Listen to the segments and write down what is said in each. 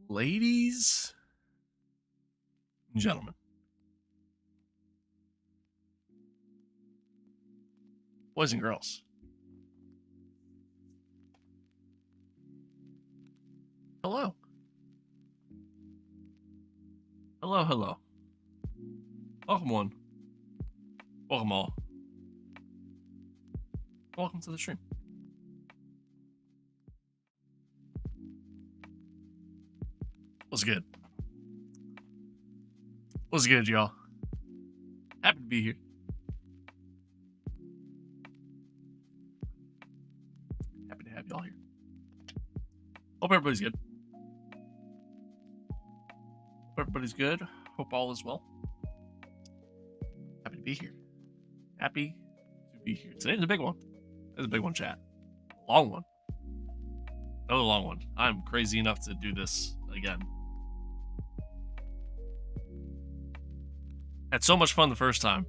Ladies and gentlemen, boys and girls, hello. Hello, hello. Welcome one. Welcome all. Welcome to the stream. What's good? What's good, y'all? Happy to be here. Happy to have y'all here. Hope everybody's good. Hope everybody's good. Hope all is well. Happy to be here. Happy to be here. Today's a big one. It's a big one, chat. Long one. Another long one. I'm crazy enough to do this again. Had so much fun the first time.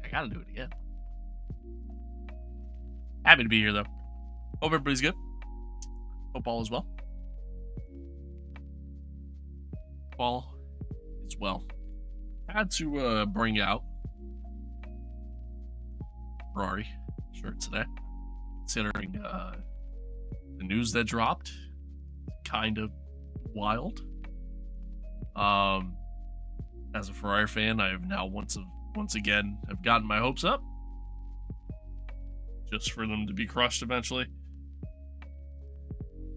I gotta do it again. Happy to be here though. Hope everybody's good. Hope all is well. All is well. I had to bring out Ferrari shirt today, considering the news that dropped. Kind of wild. As a Ferrari fan, I have now once again have gotten my hopes up, just for them to be crushed eventually.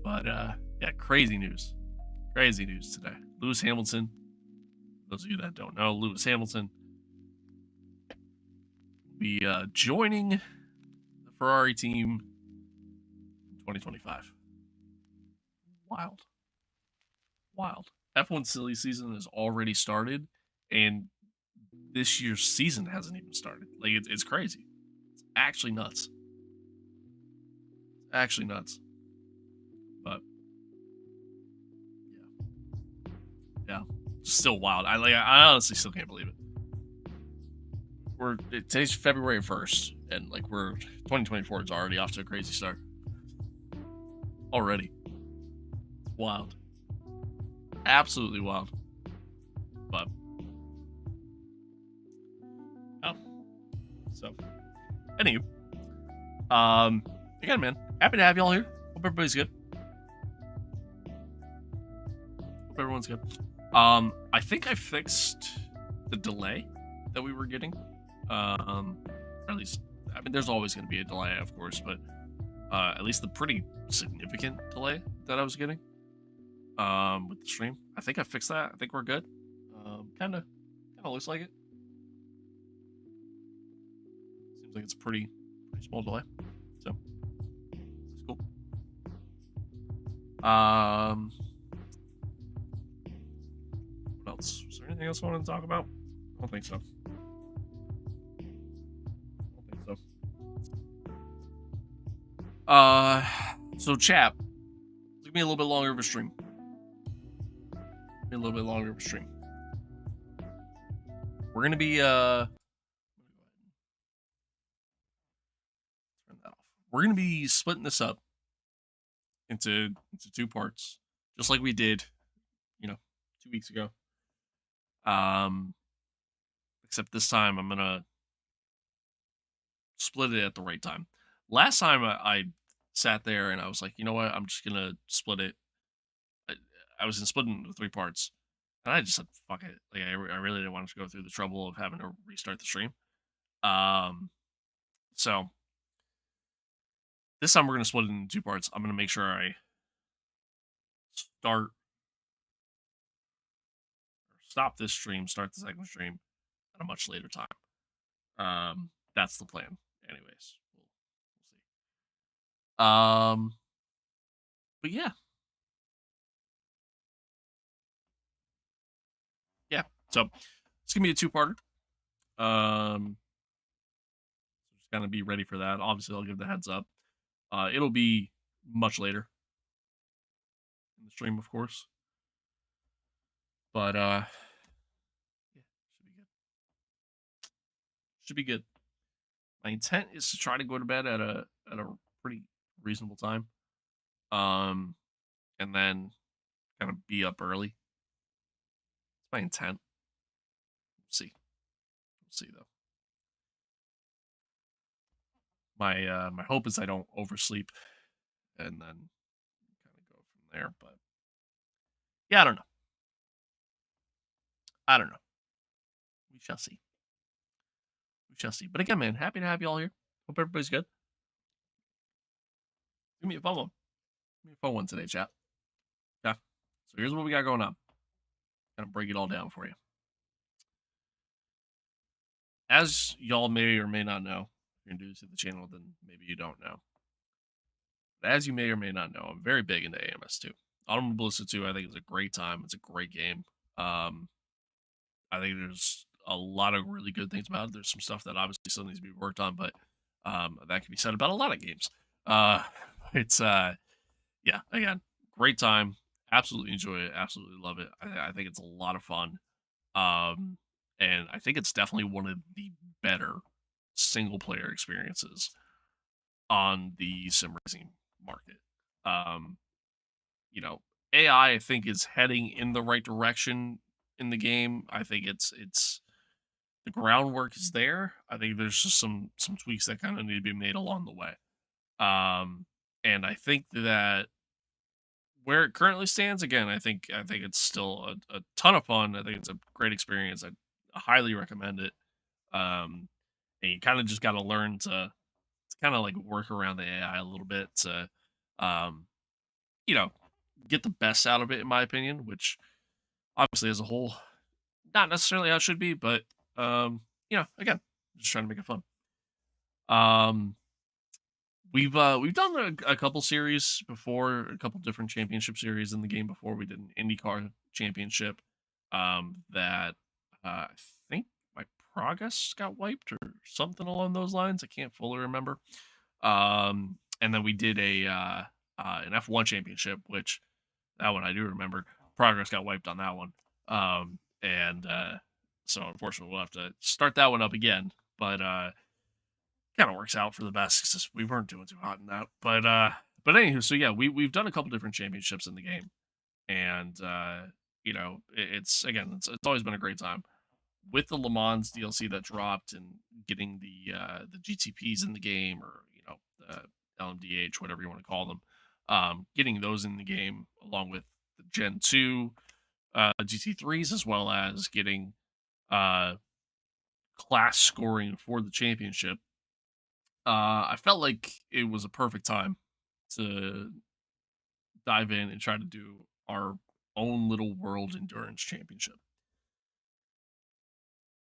But yeah, crazy news today. Lewis Hamilton. Those of you that don't know, Lewis Hamilton will be joining the Ferrari team in 2025. Wild. F1 silly season has already started, and this year's season hasn't even started. Like, it's crazy. It's actually nuts. But yeah, still wild. I honestly still can't believe it. Today's February 1st, and like 2024 is already off to a crazy start. Already. It's wild. Absolutely wild. But so anywho, again, man, happy to have y'all here. Hope everybody's good. Hope everyone's good. I think I fixed the delay that we were getting. Or at least, I mean, there's always going to be a delay, of course, but at least the pretty significant delay that I was getting with the stream. I think I fixed that. I think we're good. Kind of looks like it. Seems like it's pretty pretty small delay. So it's cool. What else? Was there anything else I wanted to talk about? I don't think so. So chat. It's gonna be a little bit longer of a stream. We're gonna be turn that off. We're gonna be splitting this up into 2 parts, just like we did, 2 weeks ago. Except this time I'm gonna split it at the right time. Last time I sat there and I was like, you know what? I'm just gonna split it. I was gonna split it into 3 parts, and I just said, fuck it. Like I really didn't want to go through the trouble of having to restart the stream. So this time we're gonna split it into 2 parts. I'm gonna make sure I stop this stream, start the second stream at a much later time. That's the plan. Anyways, we'll see. But yeah. So it's gonna be a 2-parter. Just gotta be ready for that. Obviously, I'll give the heads up. It'll be much later in the stream, of course. But yeah, should be good. My intent is to try to go to bed at a pretty reasonable time. And then kind of be up early. It's my intent. We'll see though. My hope is I don't oversleep and then kind of go from there. But yeah, I don't know. We shall see. But again, man, happy to have you all here. Hope everybody's good. Give me a fun one today, chat. Yeah. So here's what we got going on. Gonna break it all down for you. As y'all may or may not know, if you're new to the channel, then maybe you don't know. But as you may or may not know, I'm very big into AMS2. Autumn Ballista 2, I think it's a great time. It's a great game. I think there's a lot of really good things about it. There's some stuff that obviously still needs to be worked on, but that can be said about a lot of games. It's yeah, again, great time. Absolutely enjoy it. Absolutely love it. I think it's a lot of fun. And I think it's definitely one of the better single player experiences on the sim racing market. AI I think is heading in the right direction in the game. I think it's the groundwork is there. I think there's just some tweaks that kind of need to be made along the way. And I think that where it currently stands, again, I think it's still a ton of fun. I think it's a great experience. I highly recommend it. And you kind of just got to learn to kind of like work around the AI a little bit to, get the best out of it, in my opinion. Which obviously, as a whole, not necessarily how it should be, but again, just trying to make it fun. We've done a couple series before, a couple different championship series in the game before. We did an IndyCar championship that I think my progress got wiped or something along those lines. I can't fully remember. And then we did an F1 championship, which that one I do remember. Progress got wiped on that one. So unfortunately we'll have to start that one up again. But kind of works out for the best because we weren't doing too hot in that. But anywho, so yeah, we've done a couple different championships in the game, and it's always been a great time with the Le Mans DLC that dropped and getting the GTPs in the game, or the LMDH, whatever you want to call them, getting those in the game along with the Gen 2 GT3s, as well as getting class scoring for the championship. I felt like it was a perfect time to dive in and try to do our own little World Endurance Championship.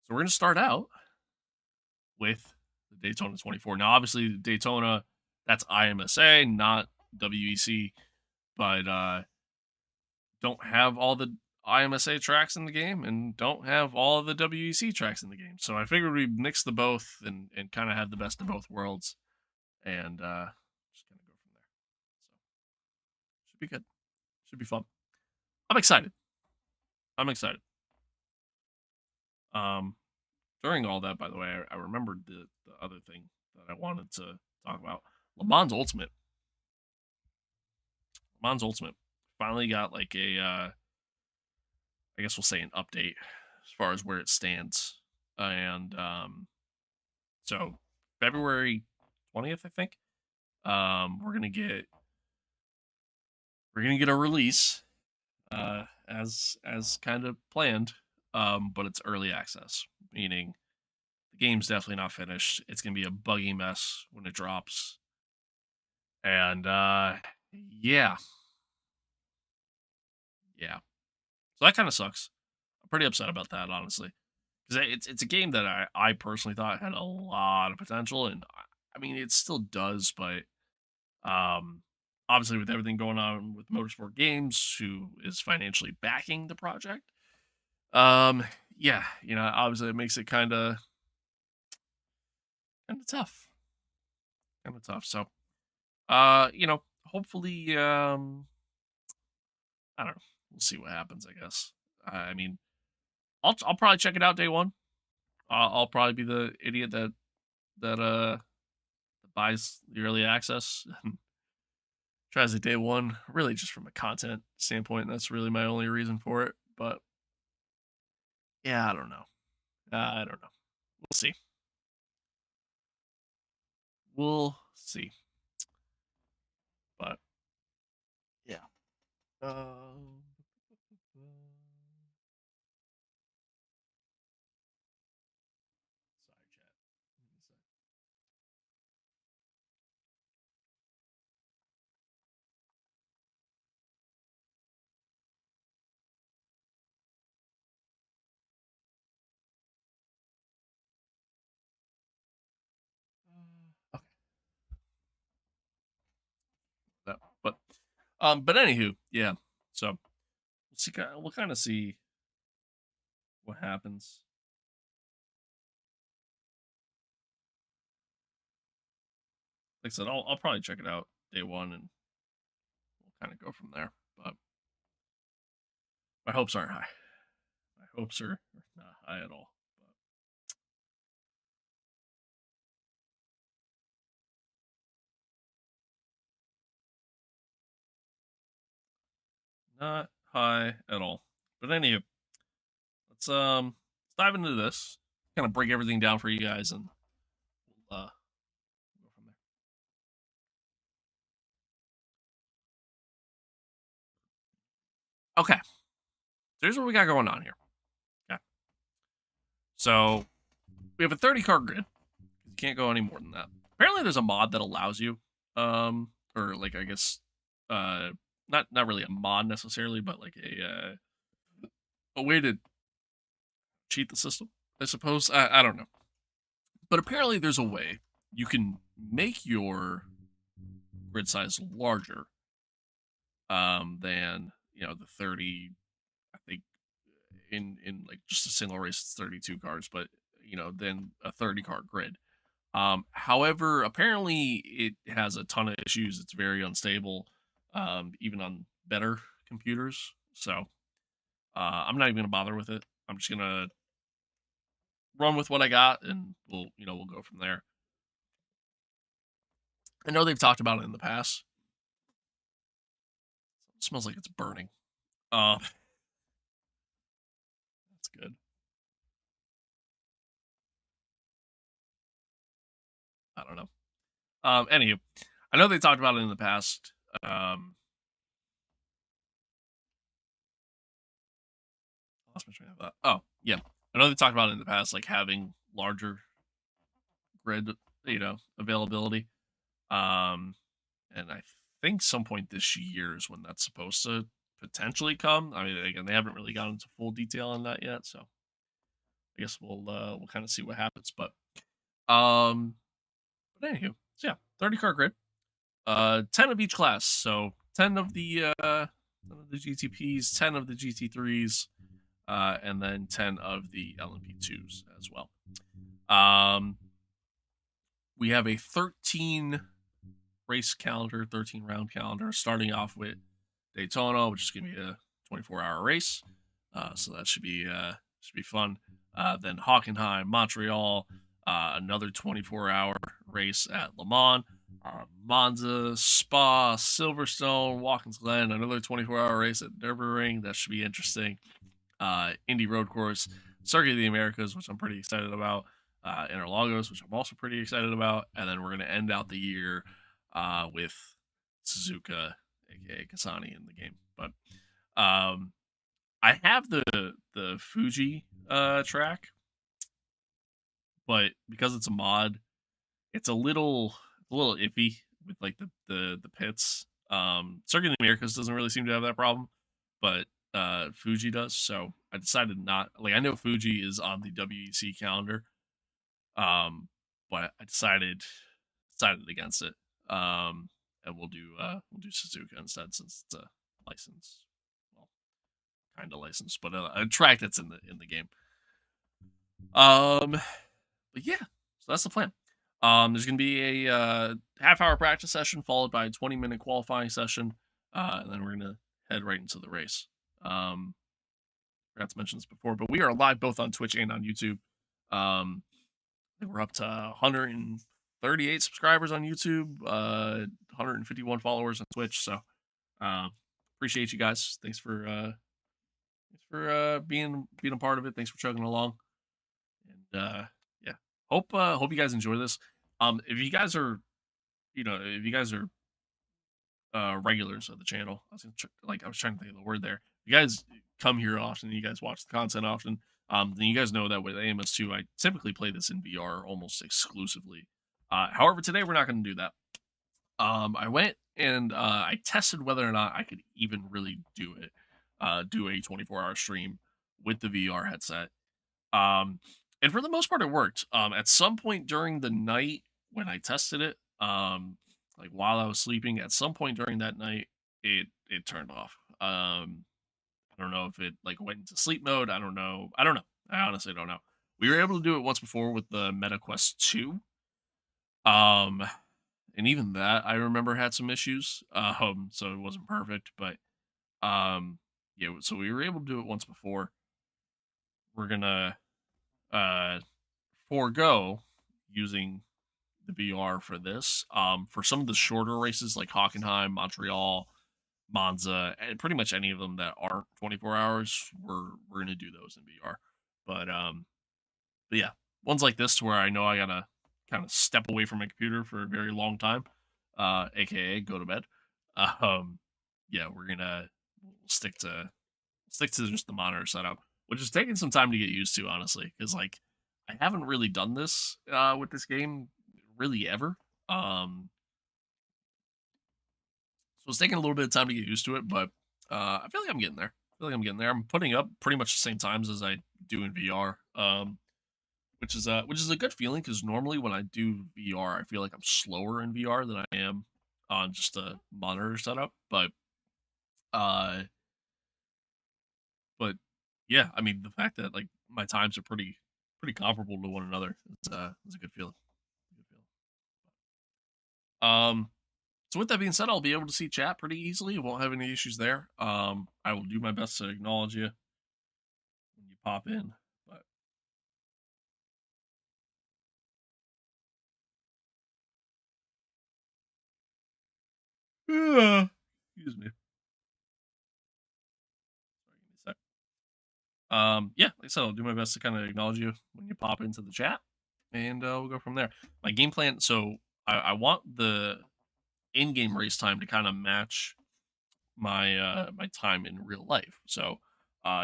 So we're going to start out with the the Daytona 24. Now, obviously, Daytona, that's IMSA, not WEC, but don't have all the IMSA tracks in the game and don't have all the WEC tracks in the game. So I figured we'd mix the both and kind of have the best of both worlds and just kind of go from there. So should be good. Should be fun. I'm excited. During all that, by the way, I remembered the other thing that I wanted to talk about. Le Mans Ultimate. Le Mans Ultimate finally got like a, I guess we'll say an update as far as where it stands. And so February 20th, I think, we're gonna get a release, as kind of planned. But it's early access, meaning the game's definitely not finished. It's gonna be a buggy mess when it drops. And yeah. So that kind of sucks. I'm pretty upset about that, honestly, because it's a game that I personally thought had a lot of potential, and I mean it still does, but obviously with everything going on with Motorsport Games, who is financially backing the project, yeah, obviously it makes it kind of tough, So, hopefully, I don't know. We'll see what happens, I guess. I mean, I'll probably check it out day one. I'll probably be the idiot that buys the early access and tries it day one. Really, just from a content standpoint, that's really my only reason for it. But yeah, I don't know. We'll see. But yeah. Sorry, chat. Okay. That, but anywho, yeah. So we'll see. We'll kind of see what happens. Like I said, I'll probably check it out day one, and we'll kind of go from there. But my hopes aren't high. My hopes are not high at all. But not high at all. But anyway, let's dive into this. Kind of break everything down for you guys, and we'll go from there. Okay, so here's what we got going on here. Okay, so we have a 30 card grid. You can't go any more than that. Apparently, there's a mod that allows you, or like I guess, not really a mod necessarily, but like a way to cheat the system, I suppose. I don't know, but apparently there's a way you can make your grid size larger, than the 30. I think in like just a single race it's 32 cars, but then a 30 car grid. However, apparently it has a ton of issues. It's very unstable, even on better computers. So I'm not even gonna bother with it. I'm just gonna run with what I got, and we'll go from there. I know they've talked about it in the past. It smells like it's burning. That's good. I don't know. Anywho, I know they talked about it in the past. Lost my train of thought. Oh, yeah. I know they talked about it in the past, like having larger grid, availability. And I think some point this year is when that's supposed to potentially come. I mean, again, they haven't really gone into full detail on that yet, so I guess we'll kind of see what happens. But But anywho, so yeah, 30 card grid. 10 of each class. So 10 of the GTPs, 10 of the GT3s, and then 10 of the LMP2s as well. We have a 13 race calendar, 13 round calendar, starting off with Daytona, which is going to be a 24-hour race. So that should be fun. Then Hockenheim, Montreal, another 24-hour race at Le Mans. Monza, Spa, Silverstone, Watkins Glen, another 24-hour race at Nürburgring. That should be interesting. Indy Road Course, Circuit of the Americas, which I'm pretty excited about. Interlagos, which I'm also pretty excited about. And then we're going to end out the year with Suzuka, aka Kasani, in the game. But I have the Fuji track, but because it's a mod, it's a little iffy with like the pits. Circuit of the Americas doesn't really seem to have that problem, but Fuji does. So I decided not, like, I know Fuji is on the WEC calendar, but I decided against it. And we'll do Suzuka instead, since it's a license, well, kind of license, but a track that's in the game. But yeah, so that's the plan. There's gonna be a half-hour practice session followed by a 20-minute qualifying session, and then we're gonna head right into the race. Forgot to mention this before, but we are live both on Twitch and on YouTube. I think we're up to 138 subscribers on YouTube, 151 followers on Twitch. So appreciate you guys. Thanks for being a part of it. Thanks for chugging along. And yeah, hope you guys enjoy this. If you guys are, regulars of the channel, I was trying to think of the word there. You guys come here often, you guys watch the content often. Then you guys know that with AMS2, I typically play this in VR almost exclusively. However, today we're not going to do that. I went and I tested whether or not I could even really do it, do a 24-hour stream with the VR headset. And for the most part, it worked. At some point during the night when I tested it, like while I was sleeping, at some point during that night, it turned off. I don't know if it like went into sleep mode. I don't know. I honestly don't know. We were able to do it once before with the MetaQuest 2. And even that I remember had some issues. So it wasn't perfect, but yeah, so we were able to do it once before. We're gonna forego using the VR for this. For some of the shorter races like Hockenheim, Montreal, Monza, and pretty much any of them that aren't 24 hours, we're gonna do those in VR. But yeah, ones like this where I know I gotta kind of step away from my computer for a very long time, aka go to bed. Yeah, we're gonna stick to just the monitor setup, which is taking some time to get used to, honestly, because like I haven't really done this with this game really ever. So it's taking a little bit of time to get used to it, but I feel like I'm getting there. I'm putting up pretty much the same times as I do in VR, which is a good feeling, because normally when I do VR, I feel like I'm slower in VR than I am on just a monitor setup. But yeah, I mean, the fact that like my times are pretty comparable to one another, it's a good feeling. So with that being said, I'll be able to see chat pretty easily. Won't have any issues there. I will do my best to acknowledge you when you pop in. But excuse me. Sorry, give me a sec. Yeah, like I said, I'll do my best to kind of acknowledge you when you pop into the chat, and we'll go from there. My game plan. So I want the in-game race time to kind of match my my time in real life. So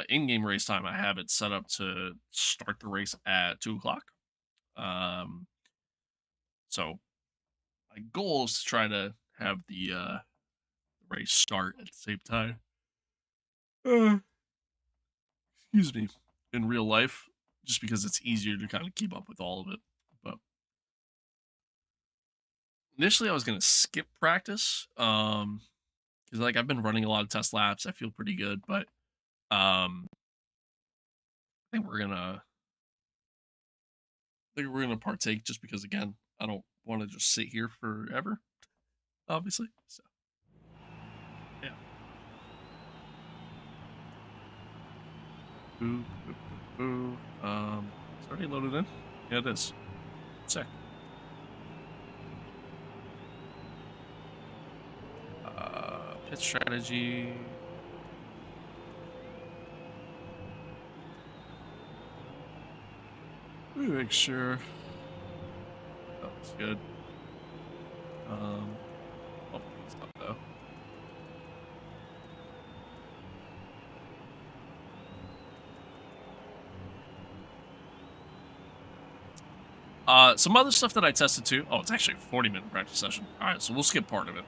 in-game race time, I have it set up to start the race at 2 o'clock. So my goal is to try to have the race start at the same time. Excuse me. In real life, just because it's easier to kind of keep up with all of it. But initially I was gonna skip practice, because like I've been running a lot of test laps. I feel pretty good, but I think we're gonna partake just because again I don't want to just sit here forever, obviously. So yeah. Boo, boo, boo, boo. It's already loaded in. Yeah, it is. Sick. Pit strategy. Let me make sure. That looks good. Oh, stop though. Some other stuff that I tested too. Oh, it's actually a 40-minute practice session. All right, so we'll skip part of it.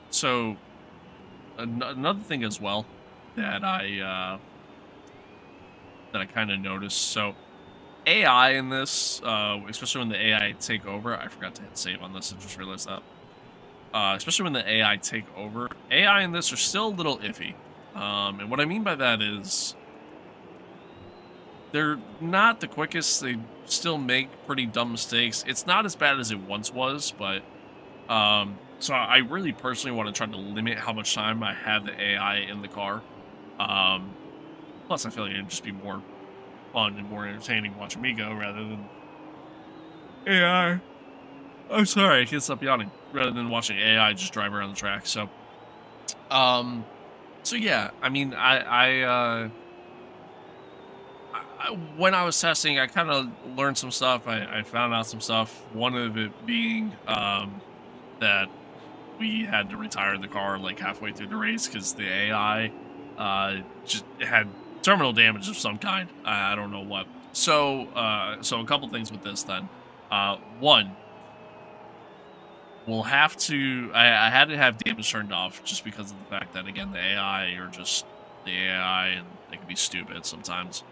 So another thing as well that I kind of noticed. So AI in this, especially when the AI take over. I forgot to hit save on this. I just realized that. Especially when the AI take over, AI in this are still a little iffy. And what I mean by that is they're not the quickest. They still make pretty dumb mistakes. It's not as bad as it once was, but so I really personally want to try to limit how much time I have the AI in the car. Plus, I feel like it'd just be more fun and more entertaining watching me go rather than AI. I'm sorry, I can't stop yawning. Rather than watching AI just drive around the track. So yeah, I mean, when I was testing, I kind of learned some stuff. I found out some stuff. One of it being that we had to retire the car like halfway through the race because the AI just had terminal damage of some kind. I don't know what. So a couple things with this then. One, we'll have to. I had to have damage turned off just because of the fact that again the AI are just the AI and they can be stupid sometimes.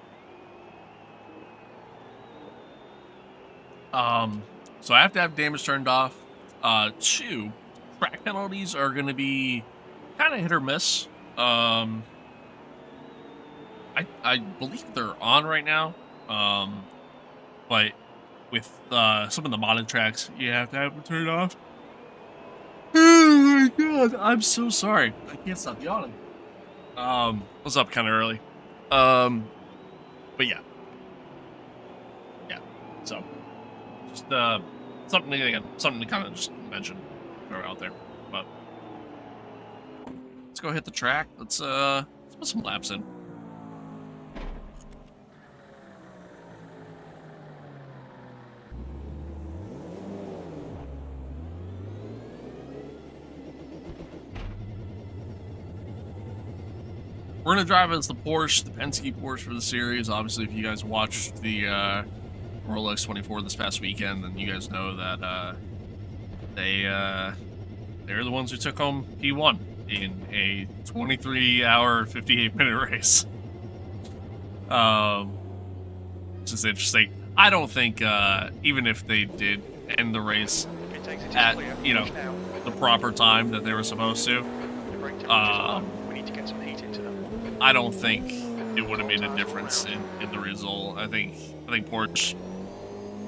So I have to have damage turned off. Two, track penalties are going to be kind of hit or miss. I believe they're on right now. But with some of the modded tracks, you have to have them turned off. Oh my god, I'm so sorry. I can't stop yawning. I was up kind of early. But yeah. Yeah. So just something to kind of just mention, throw out there. But let's go hit the track. Let's put some laps in. We're gonna drive as the Porsche, the Penske Porsche for the series. Obviously, if you guys watched the Rolex 24 this past weekend, then you guys know that they're the ones who took home P1 in a 23-hour, 58-minute race. It's just interesting. I don't think even if they did end the race at the proper time that they were supposed to, I don't think it would have made a difference in the result. I think Porsche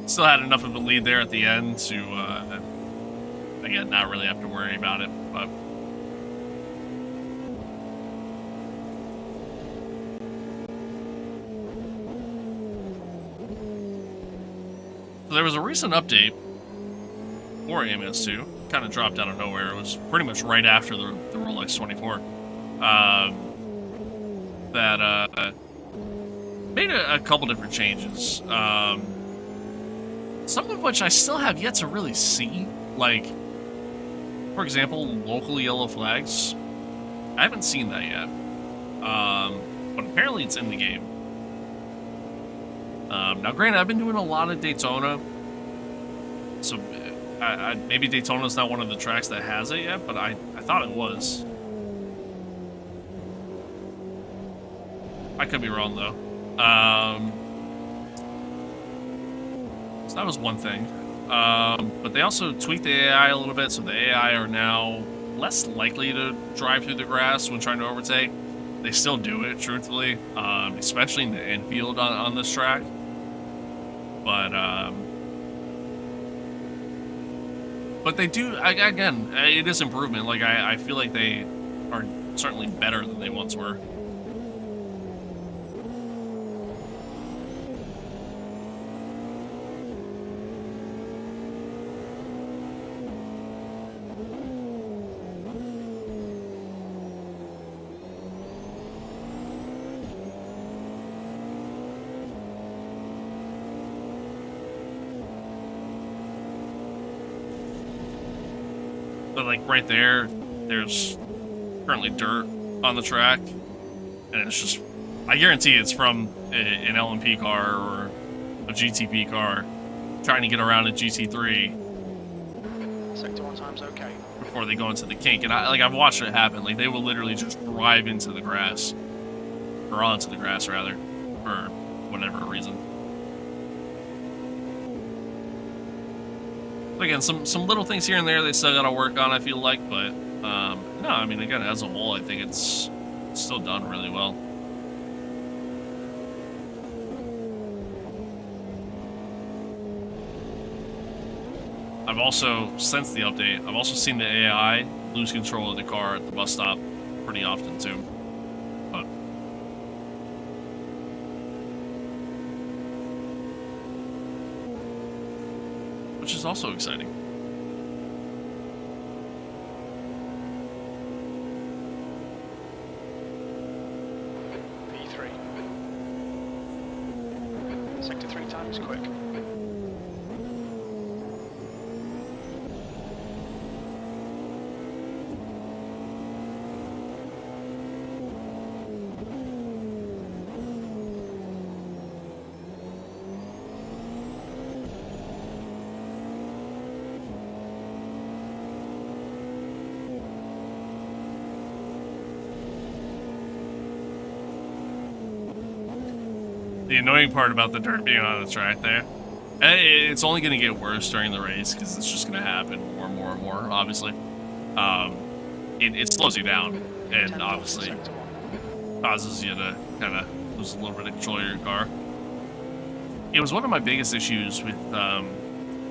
still had enough of a lead there at the end to again not really have to worry about it. But so there was a recent update for AMS2, kind of dropped out of nowhere. It was pretty much right after the Rolex 24. That made a couple different changes. Some of which I still have yet to really see. Like, for example, local yellow flags. I haven't seen that yet. But apparently it's in the game. Now, granted, I've been doing a lot of Daytona. So maybe Daytona's not one of the tracks that has it yet, but I thought it was. I could be wrong, though. So that was one thing. But they also tweaked the AI a little bit, so the AI are now less likely to drive through the grass when trying to overtake. They still do it, truthfully, especially in the infield on this track. But they do, again, it is improvement. Like, I feel like they are certainly better than they once were. But like right there, there's currently dirt on the track, and it's just, I guarantee it's from an LMP car or a GTP car trying to get around a GT3. Sector 1 time's okay. Before they go into the kink, and I've watched it happen. Like, they will literally just drive into the grass, or onto the grass rather, for whatever reason. Again, some little things here and there they still gotta work on, I feel like, but no, I mean, again, as a whole, I think it's still done really well. I've also, since the update, I've also seen the AI lose control of the car at the bus stop pretty often too. But which is also exciting. P3. Sector 3 time is quick. The annoying part about the dirt being on the track there, it's only going to get worse during the race because it's just going to happen more and more and more, obviously. It slows you down and obviously causes you to kind of lose a little bit of control of your car. It was one of my biggest issues with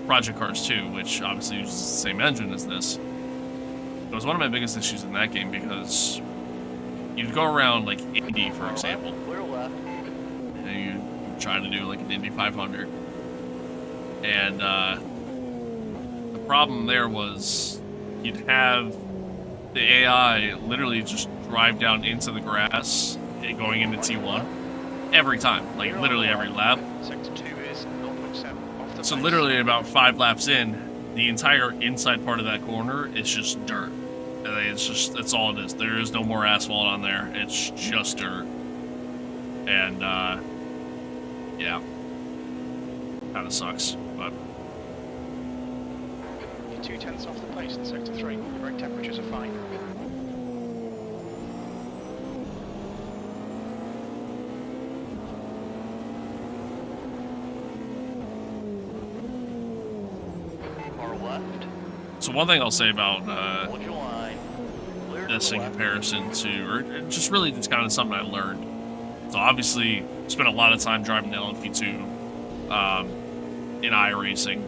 Project Cars 2, which obviously uses the same engine as this. It was one of my biggest issues in that game because you'd go around like Indy, for example. And you try to do like an Indy 500, and the problem there was you'd have the AI literally just drive down into the grass going into T1 every time, like literally every lap. So literally about 5 laps in, the entire inside part of that corner is just dirt. That's all it is. There is no more asphalt on there. It's just dirt. And yeah, kind of sucks, but you're 2/10 off the pace in sector 3. Brake temperatures are fine. Moral left. So one thing I'll say about this in comparison to, or just really it's kind of something I learned. So obviously, spent a lot of time driving the LMP2 in iRacing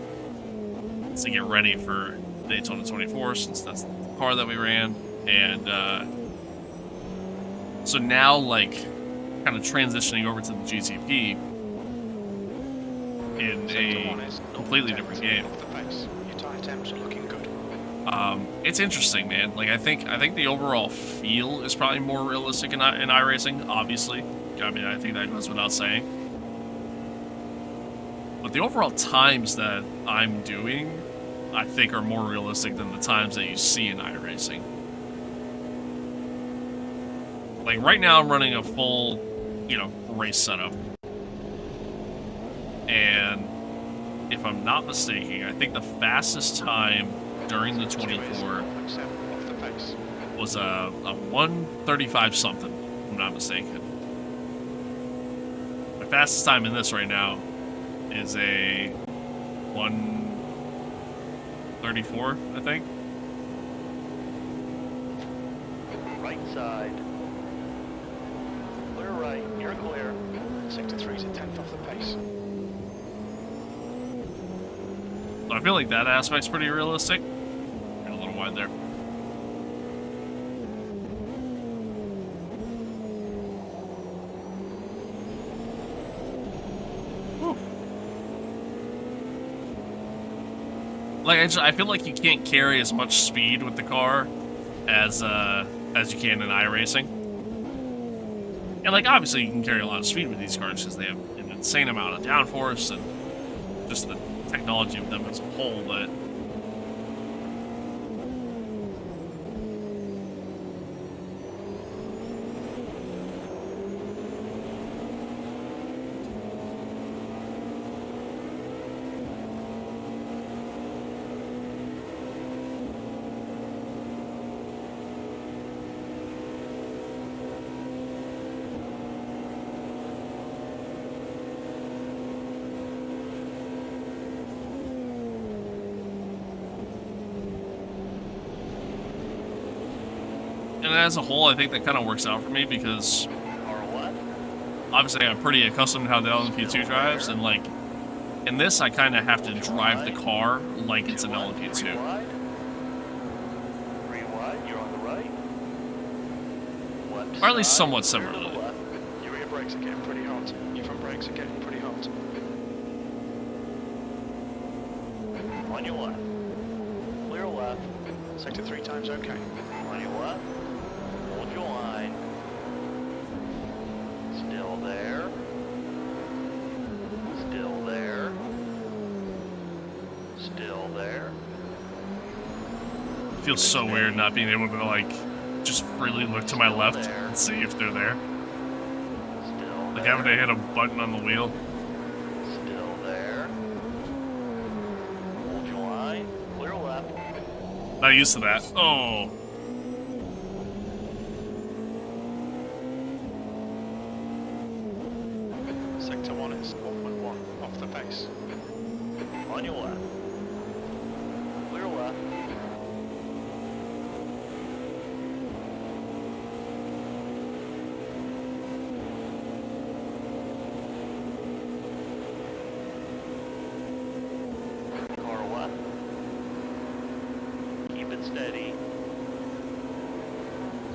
to get ready for Daytona 24, since that's the car that we ran. And so now, like, kind of transitioning over to the GTP in a completely different game. It's interesting, man. Like, I think the overall feel is probably more realistic in iRacing, obviously. I mean, I think that goes without saying. But the overall times that I'm doing, I think, are more realistic than the times that you see in iRacing. Like, right now I'm running a full, race setup. And if I'm not mistaken, I think the fastest time during the 24 was a 1:35 something, if I'm not mistaken. My fastest time in this right now is a 1 34, I think. Right side. Clear right, you're clear. Sector 3's a tenth off the pace. So I feel like that aspect's pretty realistic. Got a little wide there. Whew. Like I feel like you can't carry as much speed with the car as you can in iRacing. And like obviously you can carry a lot of speed with these cars because they have an insane amount of downforce and just the technology of them as a whole, but and as a whole, I think that kind of works out for me because obviously I'm pretty accustomed to how the LMP2 drives, and like in this, I kind of have to drive the car like it's an LMP2. Three wide, you're on the right. Left Or at least side, somewhat clear to similarly. the left. Your rear brakes are getting pretty hot. Your front brakes are getting pretty hot. On your left. Clear left. Sector 3 times okay. On your left. Hold your line. Still there. Still there. Still there. It feels so weird not being able to like just freely look to my left and see if they're there. Still Like there. having to hit a button on the wheel. Still there. Hold your line. Clear left. Not used to that. Oh. Sector 1 is 1.1 off the pace. On your left. Clear left. Car left. Keep it steady.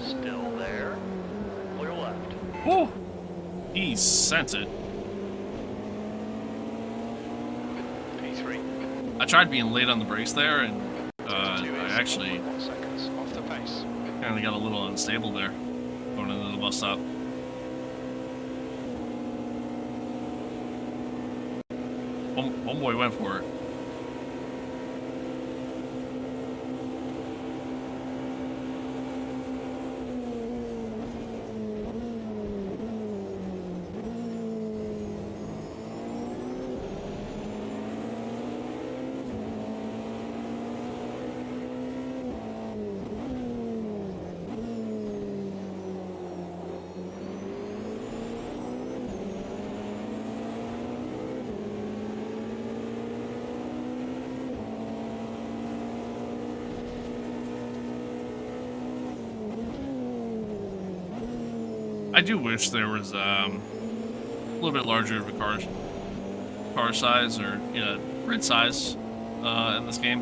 Still there. Clear left. Woo! He sent it. P3. I tried being late on the brakes there, and Sector 2 I is actually 1 seconds off the pace. kind of got a little unstable there going into the bus stop. Homeboy went for it. I do wish there was a little bit larger of a car size or grid size in this game.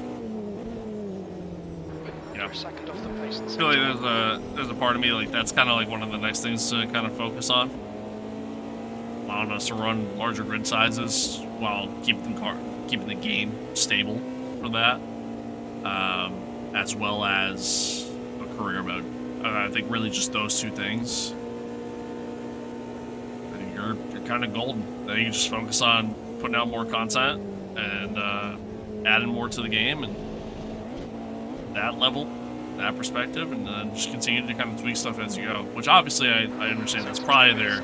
You're a second off the pace. I feel like there's a part of me like that's kind of like one of the next things to kind of focus on, allowing us to run larger grid sizes while keeping the game stable for that, as well as a career mode. I think really just those two things. You're kind of golden. Then you can just focus on putting out more content and adding more to the game, and that level, that perspective, and then just continue to kind of tweak stuff as you go. Which obviously I understand that's probably their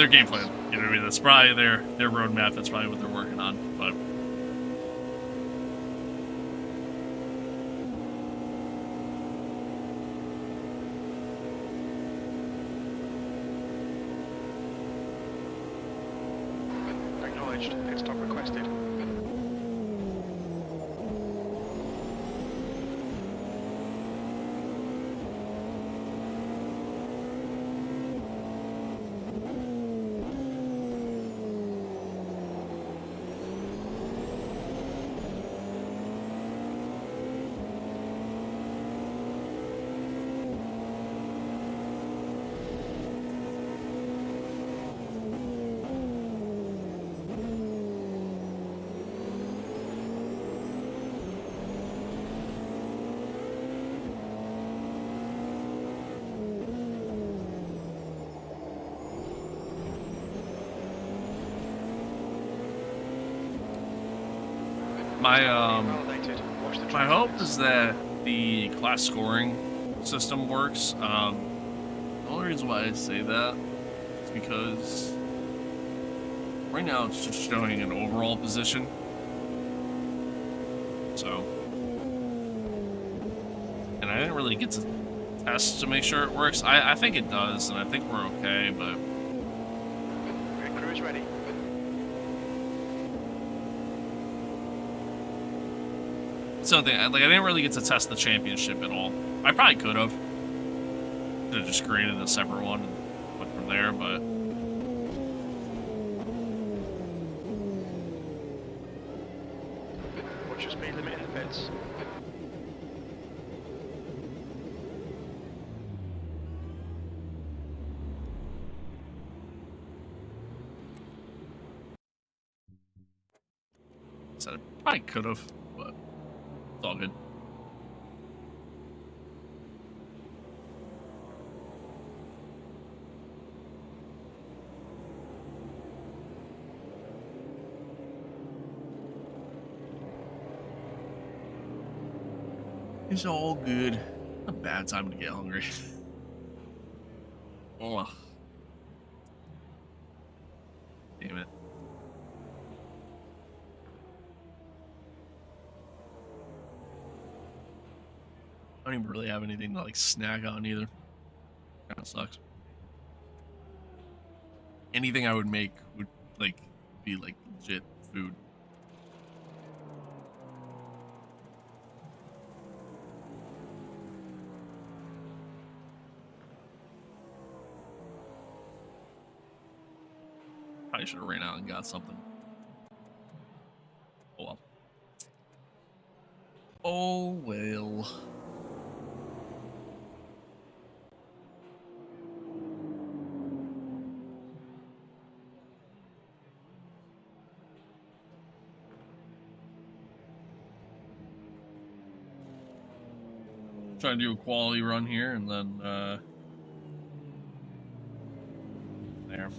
game plan. You know what I mean? That's probably their roadmap. That's probably what they're working on. But Acknowledged. Pit stop requested. Validated. Watch the My track hope limits. is that the class scoring system works. The only reason why I say that is because right now it's just showing an overall position. So, and I didn't really get to test to make sure it works. I think it does, and I think we're okay, but Grid crew is ready. something like I didn't really get to test the championship at all. I probably could have. Could have just created a separate one and went from there, but Watch your speed limit in the pits. so I probably could have, but it's all good. It's all good. A bad time to get hungry. Oh, damn it. I don't even really have anything to like snack on either. Kind of sucks. Anything I would make would like be like legit food. Probably should have ran out and got something. Oh well. Oh well. Trying to do a quality run here and then there.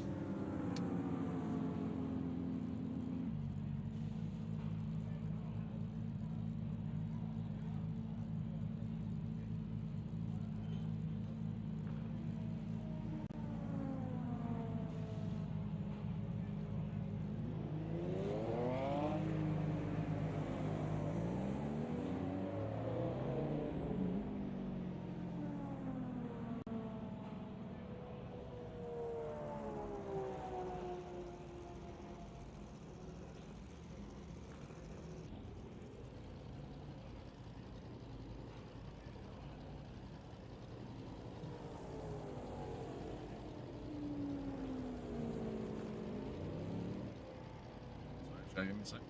Sorry, give me a sec.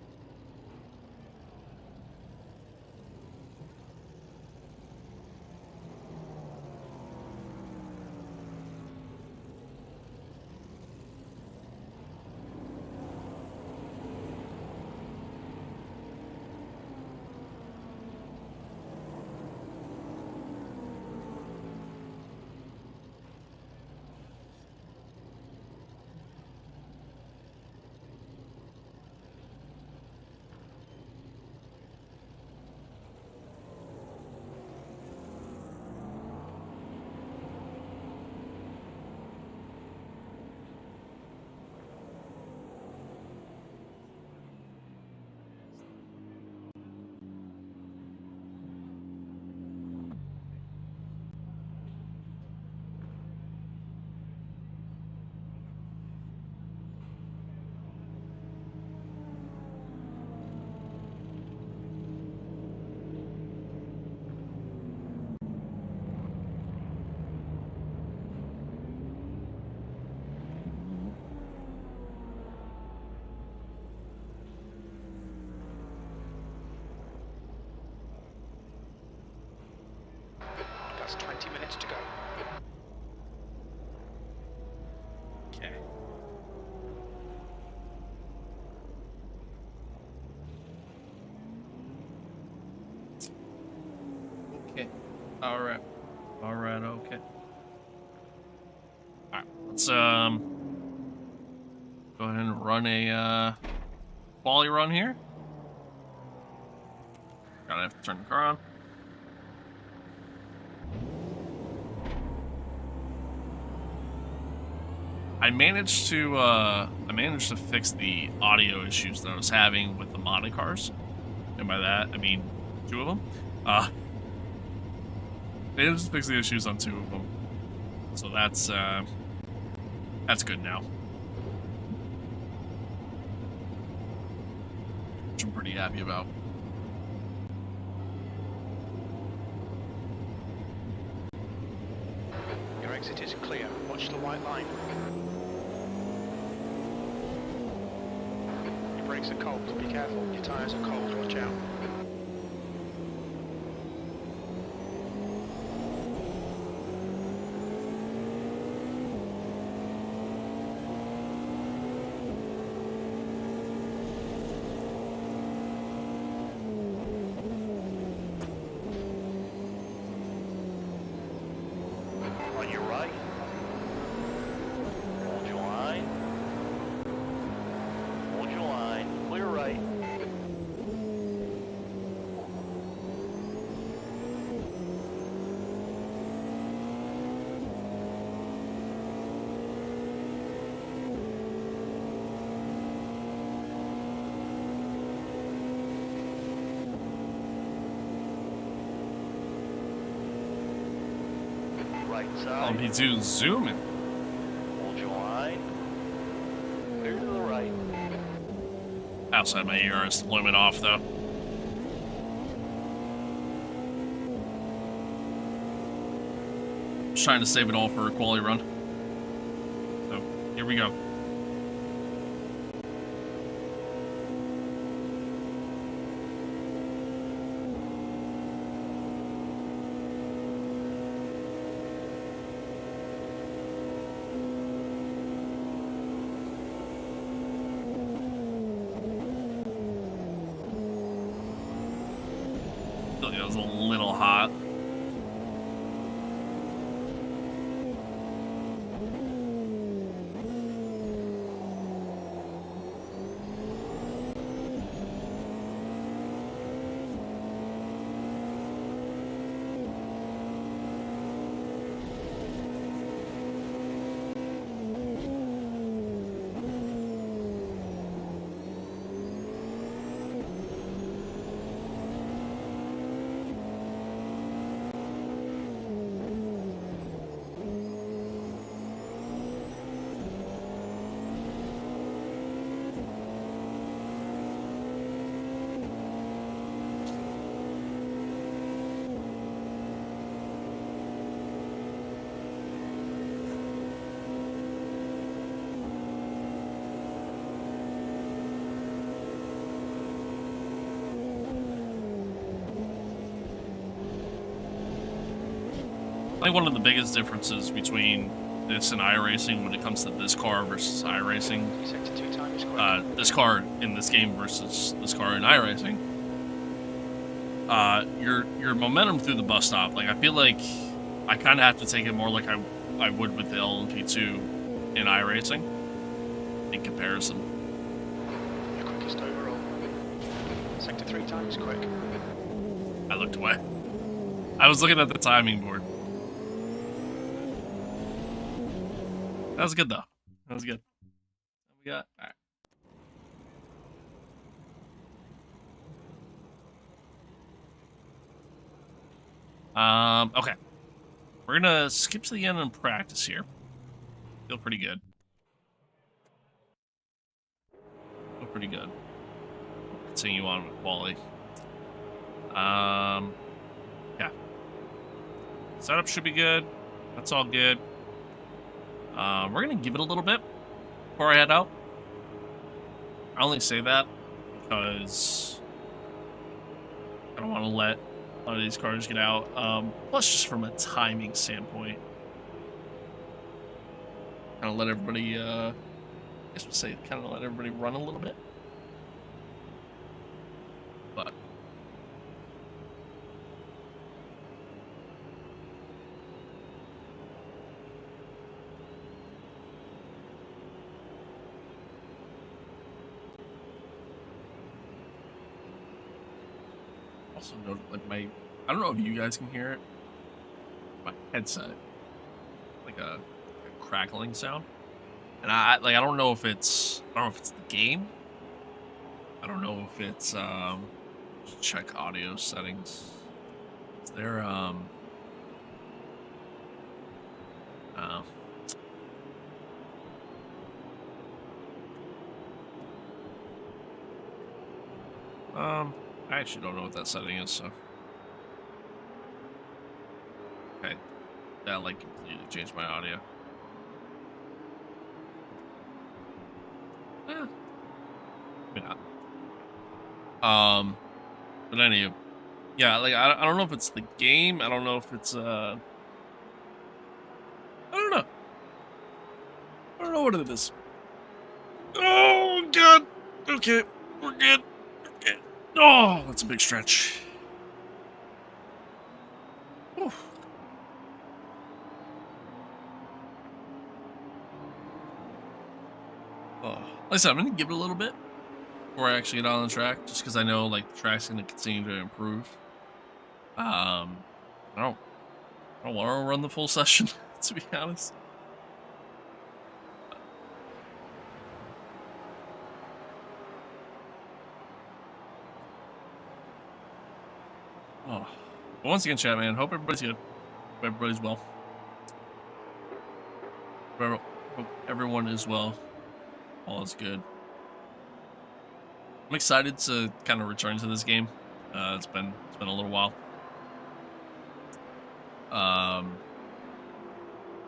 That's 20 minutes to go. Okay. Okay. All right. All right. Okay. All right. Let's go ahead and run a quality run here. Gotta have to turn the car on. I managed to fix the audio issues that I was having with the modded cars, and by that I mean 2 of them. Managed to fix the issues on 2 of them, so that's good now. Which I'm pretty happy about. Your exit is clear. Watch the white line. Your brakes are cold. Be careful. Your tyres are cold. Watch out. On your right. Hold your line. Hold your line. Clear right. Right side. On P2 zooming. Hold your line. Clear to the right. Outside my ERS deployment off though. Just trying to save it all for a quality run. So here we go. It was a little hot. I think one of the biggest differences between this and iRacing when it comes to this car versus iRacing, Sector 2 time is quick. this car in this game versus this car in iRacing, your momentum through the bus stop. Like I feel like I kind of have to take it more like I would with the LMP2 in iRacing in comparison. Your quickest overall. Sector 3 time is quick. I looked away. I was looking at the timing board. That was good though. That was good. What we got? All right. Okay. We're gonna skip to the end and practice here. Feel pretty good. Feel pretty good. Continue on with quality. Yeah. Setup should be good. That's all good. We're gonna give it a little bit before I head out. I only say that because I don't want to let a lot of these cars get out. Plus, just from a timing standpoint, kind of let everybody. I guess we'll say kind of let everybody run a little bit. But Also note like I don't know if you guys can hear it. My headset, like a crackling sound. And I don't know if it's the game. I don't know if it's just check audio settings. Is there uh, I actually don't know what that setting is, so okay. That like completely changed my audio. Maybe not. But anyway, yeah, like I don't know if it's the game. I don't know if it's I don't know. I don't know what it is. Oh god. Okay, we're good. Okay. Oh, that's a big stretch. Oof. Oh, like I said, I'm gonna give it a little bit before I actually get on the track, just because I know like the track's gonna continue to improve. I don't want to run the full session, to be honest. Oh, but once again, chat man, hope everybody's good. Hope everybody's well. Hope everyone is well. All is good. I'm excited to kind of return to this game. It's been a little while.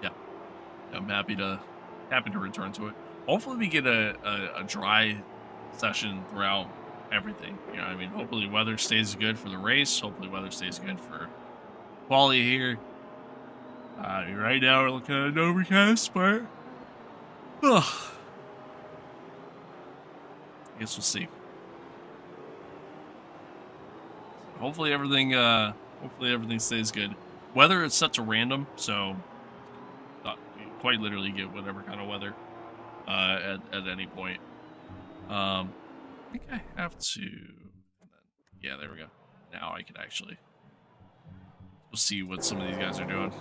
Yeah, I'm happy to return to it. Hopefully, we get a dry session throughout everything. You know what I mean? Hopefully, weather stays good for the race. Hopefully, weather stays good for quality here. Right now, we're looking at an overcast, but I guess we'll see. Hopefully everything stays good. Weather is set to random, so you quite literally get whatever kind of weather at any point. I think I have to. Yeah, there we go. Now I can actually see what some of these guys are doing.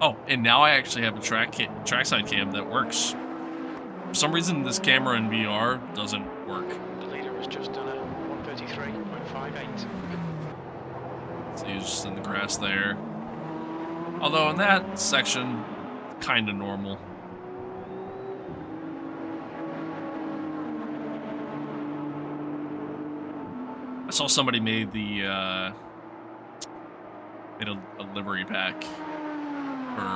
Oh, and now I actually have a trackside cam that works. For some reason, this camera in VR doesn't work. The leader has just done a 133.58. So he's just in the grass there. Although in that section, kind of normal. I saw somebody made a livery pack for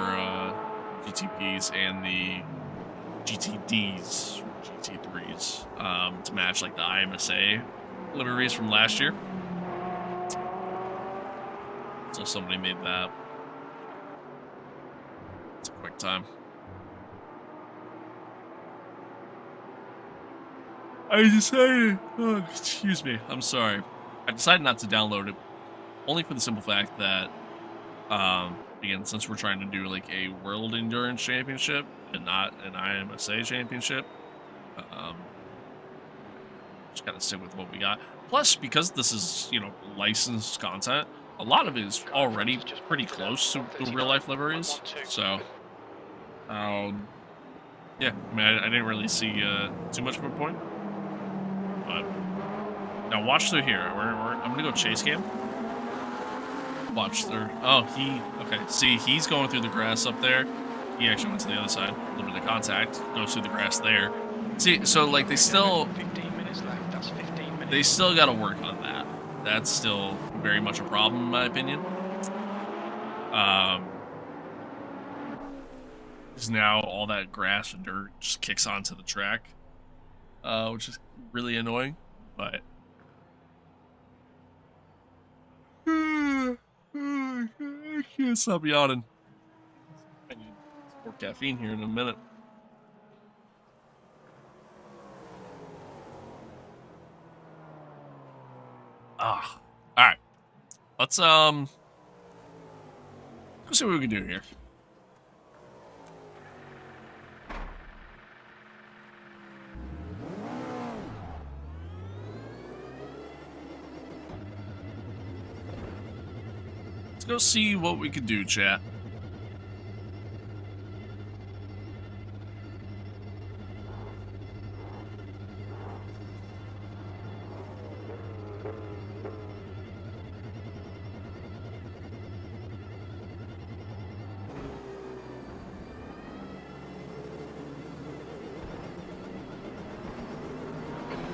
GTPs and the GTDs, GT3s, to match like the IMSA liveries from last year. So somebody made that. It's a quick time. I decided, oh, excuse me, I'm sorry. I decided not to download it, only for the simple fact that, again, since we're trying to do like a World Endurance Championship and not an IMSA Championship, just gotta stick with what we got. Plus, because this is, you know, licensed content, a lot of it is already pretty close to real life liveries. So, yeah, I mean, I didn't really see too much of a point. But now watch through here. I'm gonna go chase cam. Watch through. Oh, okay. See, he's going through the grass up there. He actually went to the other side. A little bit of contact. Goes through the grass there. See, so like they still 15 minutes left. That's 15 minutes. They still got to work on that. That's still very much a problem, in my opinion. Because now all that grass and dirt just kicks onto the track, which is really annoying. But I can't stop yawning. I need more caffeine here in a minute. All right. Let's see what we can do here. Let's go see what we can do, chat.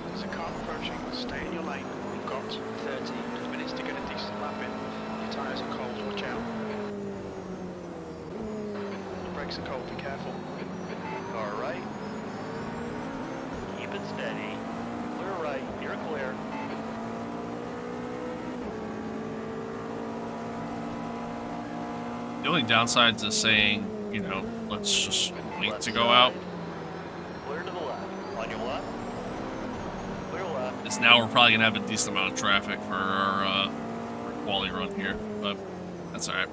There's a car approaching. Stay in your lane. You've got 30 minutes to get a decent lap in. Your tyres are cold. Watch out. Your brakes are cold. Be careful. All right. Keep it steady. Clear right. You're clear. The only downside to saying, you know, let's just wait to go out Clear to the left. On your left. Clear left. is now we're probably gonna have a decent amount of traffic for our quality run here, but that's all right.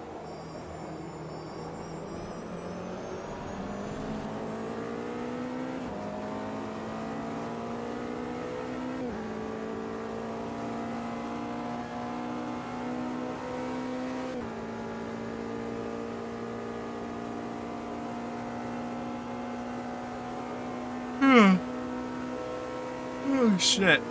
Oh shit.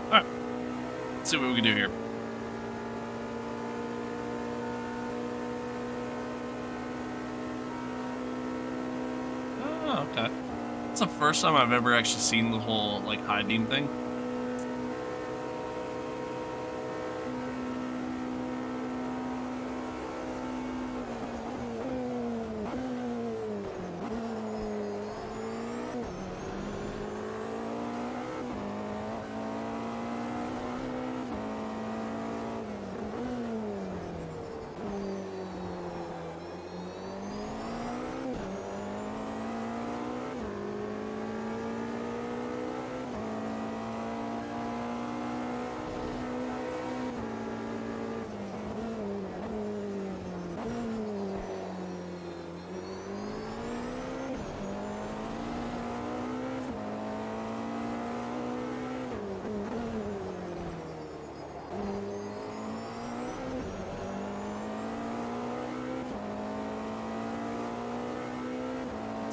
Alright. Let's see what we can do here. Oh, okay. It's the first time I've ever actually seen the whole, like, high beam thing.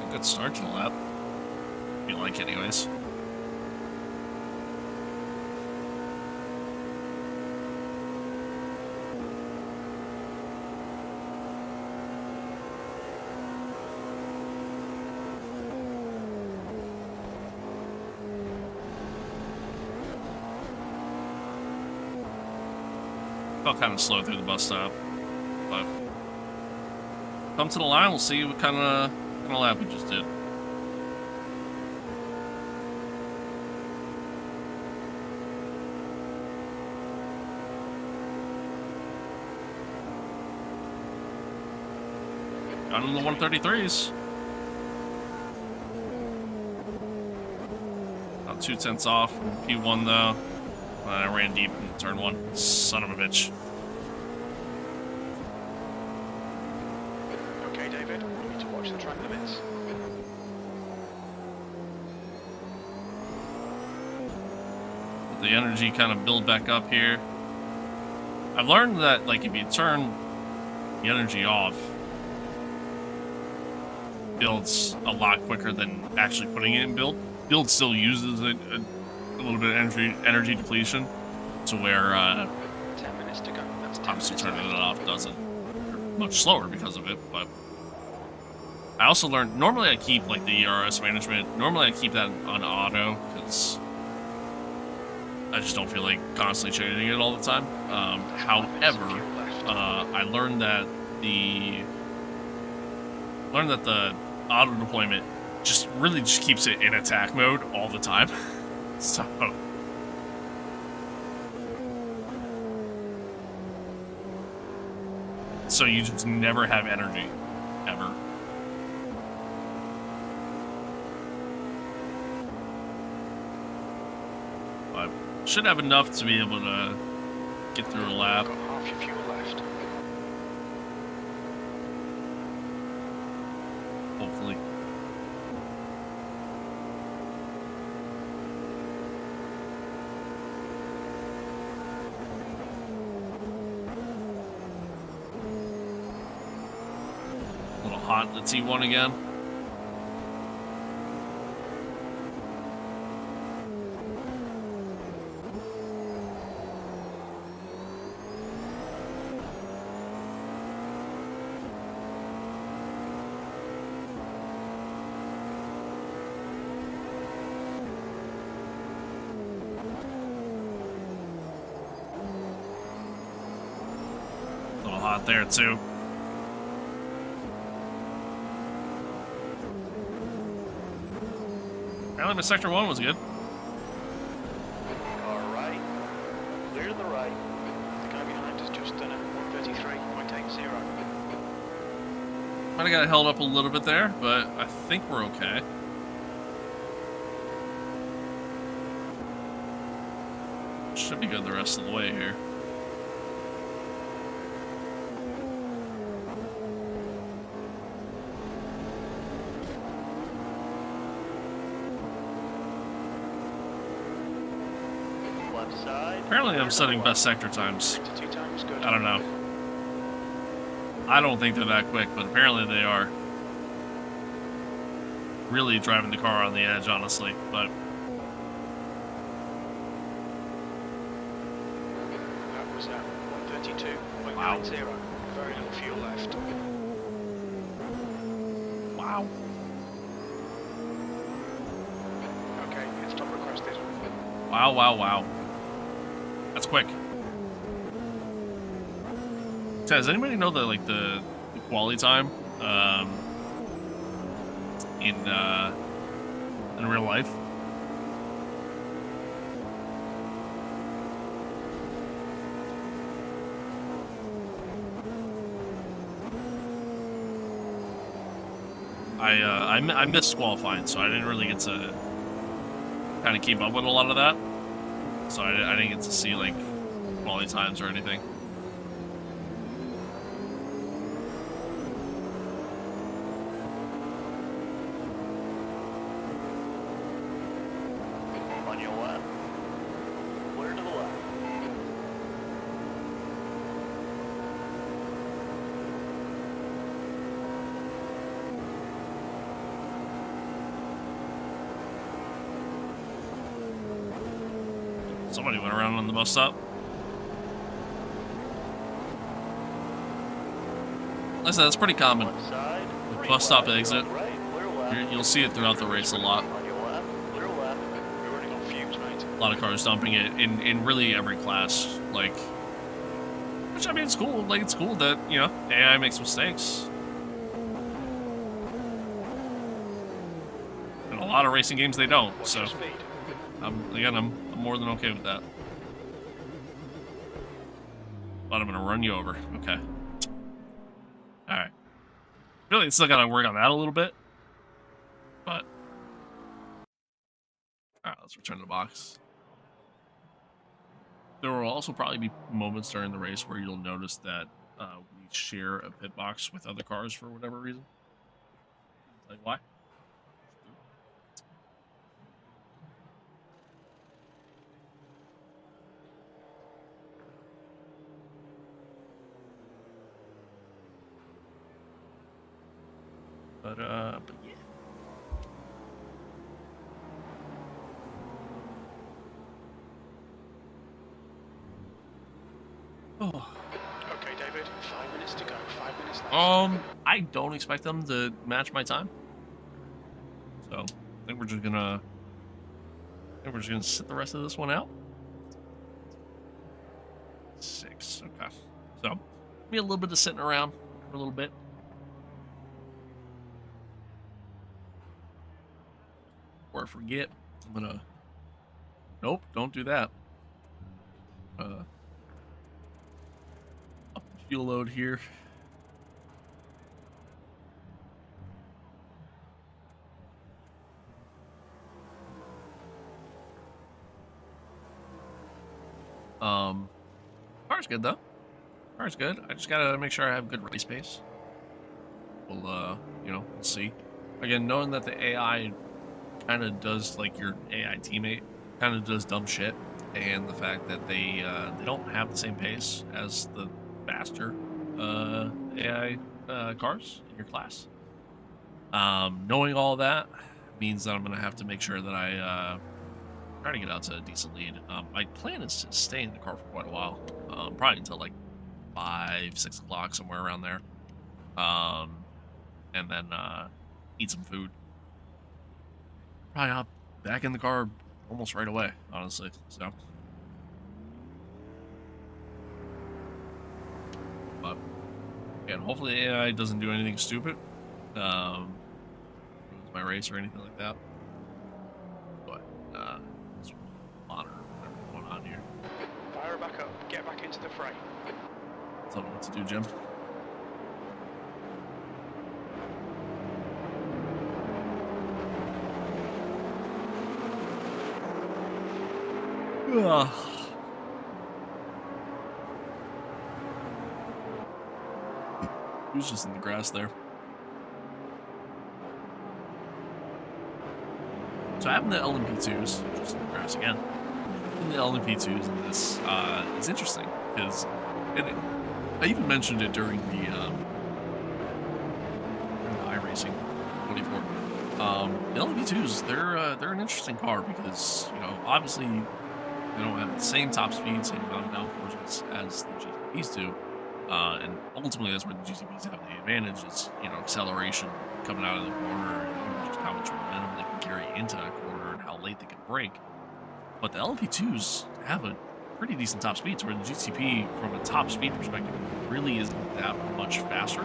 Good start to the lap. Feel like, anyways. Felt kind of slow through the bus stop, but come to the line. We'll see what kind of lap we just did. Got in the 133s. About 2/10 off from P1 though. I ran deep in turn 1. Son of a bitch. Okay, David. You need to watch the track limits. Let the energy kind of build back up here. I've learned that, like, if you turn the energy off, builds a lot quicker than actually putting it in build. Build still uses a little bit of energy depletion, to where 10 minutes to go. That's 10 obviously minutes turning left. it off doesn't. Much slower because of it, but I also learned, normally I keep, like, the ERS management, normally I keep that on auto, because I just don't feel like constantly changing it all the time. However, I learned that the auto deployment just really just keeps it in attack mode all the time. So you just never have energy, ever. But should have enough to be able to get through a lap. Got half your fuel left. Hopefully. hot in the T1 again. A little hot there too. Apparently my sector 1 was good. All right. Clear to the right. The guy behind us just done a 133.80. Might have got held up a little bit there, but I think we're okay. Should be good the rest of the way here. Left side. Apparently I'm setting best sector times. 2 times good. I don't know. I don't think they're that quick, but apparently they are. Really driving the car on the edge, honestly, but... That was at 132.90. Wow. Very little fuel left. Wow. Okay, it's stop requested. Wow, wow, wow. That's quick. So does anybody know the quality time in real life? I missed qualifying, so I didn't really get to kind of keep up with a lot of that. So I didn't get to see like quality times or anything. On your left. Clear to the left. Somebody went around on the bus stop. Like I said, that's pretty common. Left side. The bus stop exit. Right. Clear left. You'll see it throughout the race a lot. On your left. Clear left. You're running on fumes, mate. A lot of cars dumping it in really every class. Like, which I mean, it's cool. Like, it's cool that, you know, AI makes mistakes. In a lot of racing games, they don't. What's So, your speed? I'm more than okay with that. But I'm gonna run you over. Okay. Alright. Really, still gotta work on that a little bit. But. Alright, let's return to the box. There will also probably be moments during the race where you'll notice that we share a pit box with other cars for whatever reason. Like, why? But yeah. Oh. Okay, David. 5 minutes to go. 5 minutes left. I don't expect them to match my time. So I think we're just gonna sit the rest of this one out. 6. Okay. So be a little bit of sitting around for a little bit. Before I forget, I'm gonna. Nope, don't do that. Up the fuel load here. Car's good though. Car's good. I just gotta make sure I have good race pace. We'll we'll see. Again, knowing that the AI kind of does, like, your AI teammate kind of does dumb shit, and the fact that they don't have the same pace as the faster AI cars in your class. Knowing all that means that I'm gonna have to make sure that I try to get out to a decent lead. My plan is to stay in the car for quite a while, probably until like 5, 6 o'clock, somewhere around there. Um, and then eat some food. Probably hop back in the car almost right away, honestly. So, but again, hopefully the AI doesn't do anything stupid, ruins my race or anything like that. But just monitor whatever's going on here. Fire her back up. Get back into the fray. Tell me what to do, Jim. Ugh. He was just in the grass there. So I have the LMP2s, just in the grass again. And the LMP2s in this is interesting because I even mentioned it during the iRacing 24. The LMP2s, they're an interesting car because, you know, obviously they don't have the same top speed, same amount of downforce as the GTPs do. And ultimately, that's where the GTPs have the advantage is, you know, acceleration coming out of the corner and just how much momentum they can carry into a corner and how late they can brake. But the LMP2s have a pretty decent top speed, so where the GTP, from a top speed perspective, really isn't that much faster.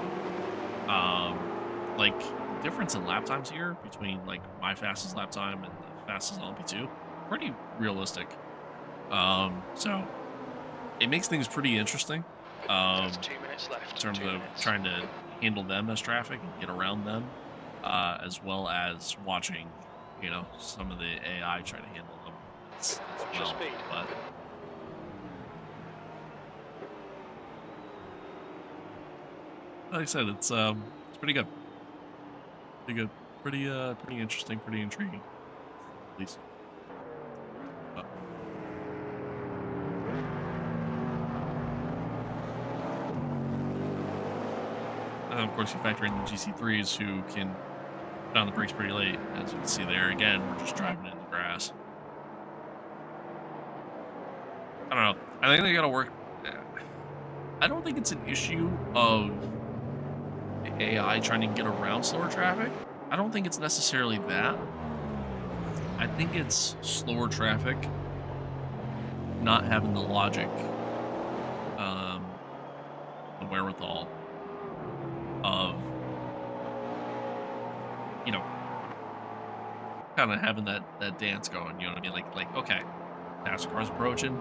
Like, difference in lap times here between, like, my fastest lap time and the fastest LMP2, pretty realistic. So it makes things pretty interesting. There's 2 minutes left. In terms 2 of minutes. trying to handle them as traffic and get around them, as well as watching, you know, some of the AI try to handle them as Watch your well. speed. But like I said, it's pretty good, pretty good, pretty interesting, pretty intriguing, at least. But, and of course, you factor in the GC3s who can put on the brakes pretty late. As you can see there, again, we're just driving in the grass. I don't know. I think they gotta work. I don't think it's an issue of the AI trying to get around slower traffic. I don't think it's necessarily that. I think it's slower traffic not having the logic, the wherewithal of, you know, kind of having that dance going. You know what I mean? Like okay, fast car's approaching.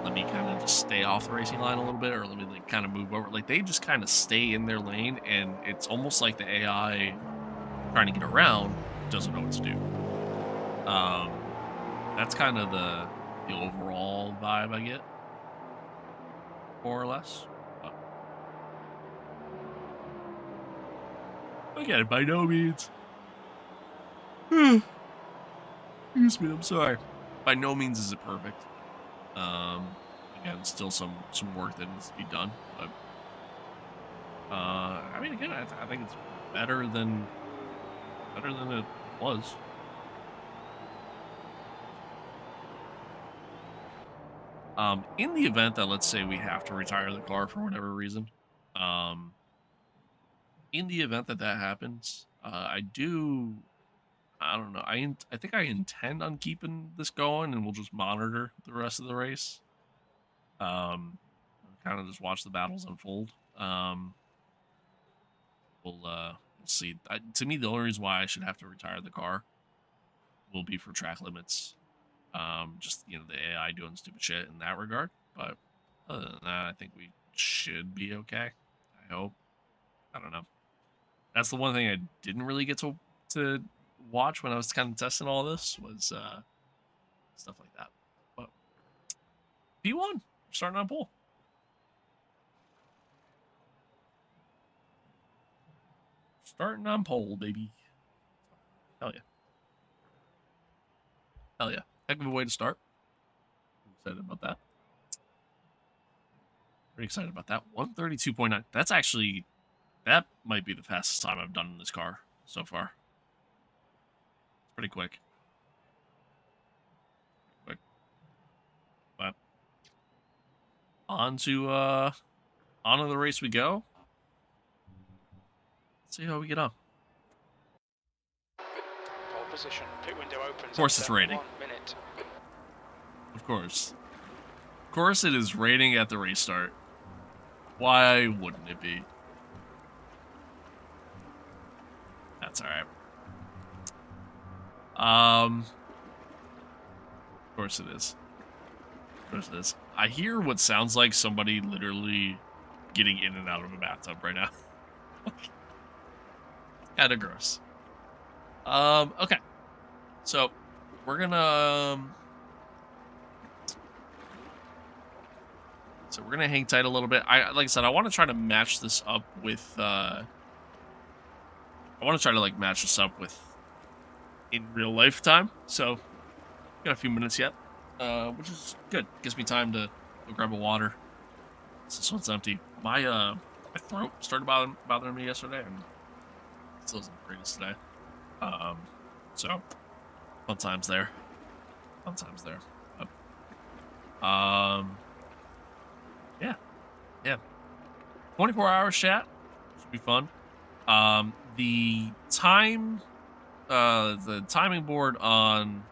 Let me kind of just stay off the racing line a little bit, or let me like kind of move over. Like they just kind of stay in their lane, and it's almost like the AI trying to get around doesn't know what to do. That's kind of the overall vibe I get, more or less. But again, by no means. Excuse me, I'm sorry. By no means is it perfect. Again, still some work that needs to be done, but I mean, again, I think it's better than it was. In the event that, let's say, we have to retire the car for whatever reason, in the event that happens, I don't know. I think I intend on keeping this going, and we'll just monitor the rest of the race. Kind of just watch the battles unfold. We'll see. To me, the only reason why I should have to retire the car will be for track limits. Just, you know, the AI doing stupid shit in that regard. But other than that, I think we should be okay. I hope. I don't know. That's the one thing I didn't really get to watch when I was kind of testing all this was stuff like that. But P1, starting on pole. Starting on pole, baby. Hell yeah. Hell yeah. Heck of a way to start. I'm excited about that. Pretty excited about that. 132.9. That's actually, that might be the fastest time I've done in this car so far. It's pretty quick. But on to the race we go. Let's see how we get on. Pole position. Pit window opens. Of course it's raining. 1 minute. Of course. Of course it is raining at the restart. Why wouldn't it be? That's alright. Of course it is. Of course it is. I hear what sounds like somebody literally getting in and out of a bathtub right now. Kinda gross. Okay. So, we're gonna... So we're gonna hang tight a little bit. Like I said, I want to try to match this up with. I want to try to match this up with in real life time. So, got a few minutes yet, which is good. Gives me time to go grab a water. This one's empty. My throat started bothering me yesterday, and it still isn't the greatest today. So fun times there. Fun times there. But, yeah. 24 hours chat should be fun. The timing board on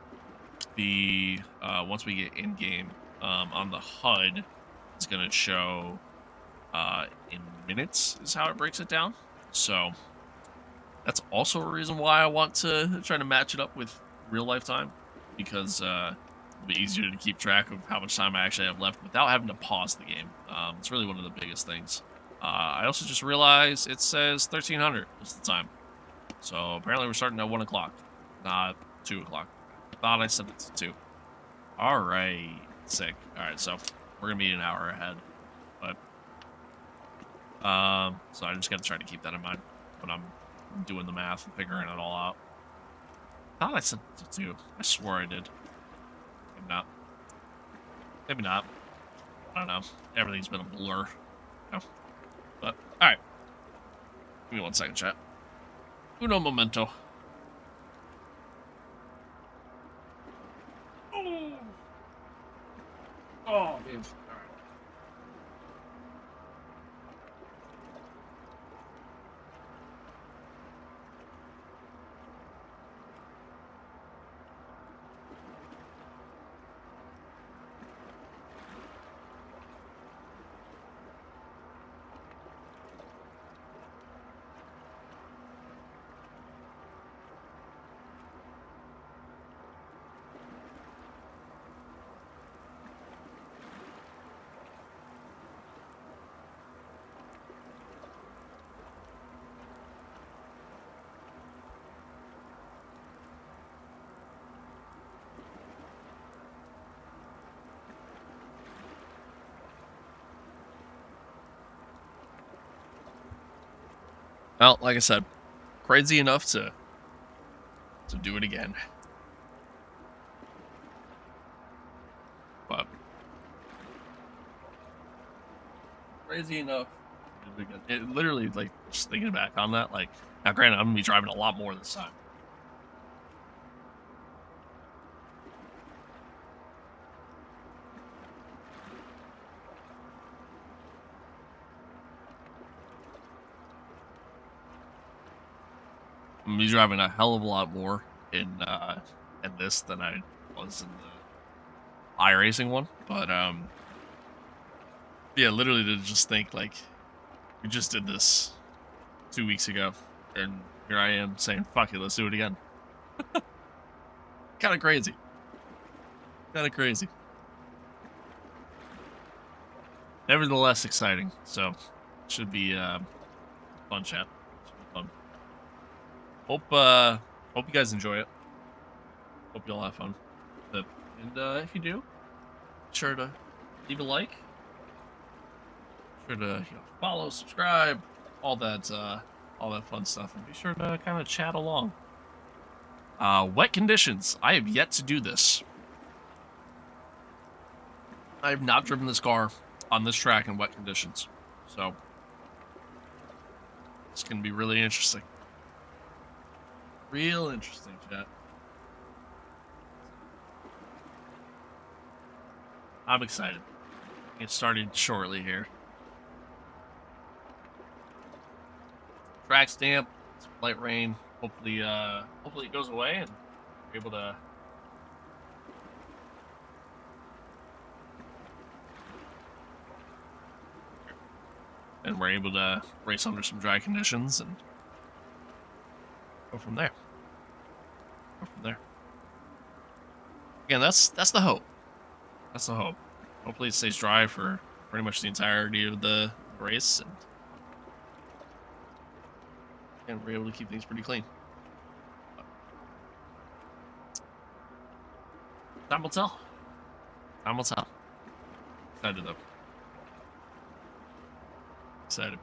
the once we get in game on the HUD is gonna show in minutes is how it breaks it down. So that's also a reason why I want to try to match it up with real life time, because it'll be easier to keep track of how much time I actually have left without having to pause the game. It's really one of the biggest things. I also just realized it says 1300 is the time. So apparently we're starting at 1 o'clock, not 2 o'clock. Thought I set it to 2. Alright, sick. Alright, so we're gonna be an hour ahead. But so I just gotta try to keep that in mind when I'm doing the math and figuring it all out. Thought I set it to 2. I swore I did. Maybe not. Maybe not. I don't know. Everything's been a blur. No. But, alright. Give me 1 second, chat. Uno momento. Oh, dude. Well, like I said, crazy enough to do it again. But crazy enough to do it again. It literally, just thinking back on that, now granted, I'm gonna be driving a lot more this time. I'm gonna be driving a hell of a lot more in this than I was in the iRacing one, but yeah, literally to just think we just did this 2 weeks ago, and here I am saying fuck it, let's do it again. Kind of crazy. Nevertheless exciting, so should be fun chat. Should be fun. Hope you guys enjoy it. Hope you all have fun. And if you do, be sure to leave a like. Be sure to follow, subscribe, all that fun stuff, and be sure to kind of chat along. Wet conditions. I have yet to do this. I have not driven this car on this track in wet conditions, so it's gonna be really interesting. Real interesting, chat. I'm excited. Get started shortly here. Track's damp. It's light rain. Hopefully it goes away and we're able to. And we're able to race under some dry conditions and go from there. Again, that's the hope. That's the hope. Hopefully it stays dry for pretty much the entirety of the race, and we're able to keep things pretty clean. Time will tell. Time will tell. Excited though. Excited.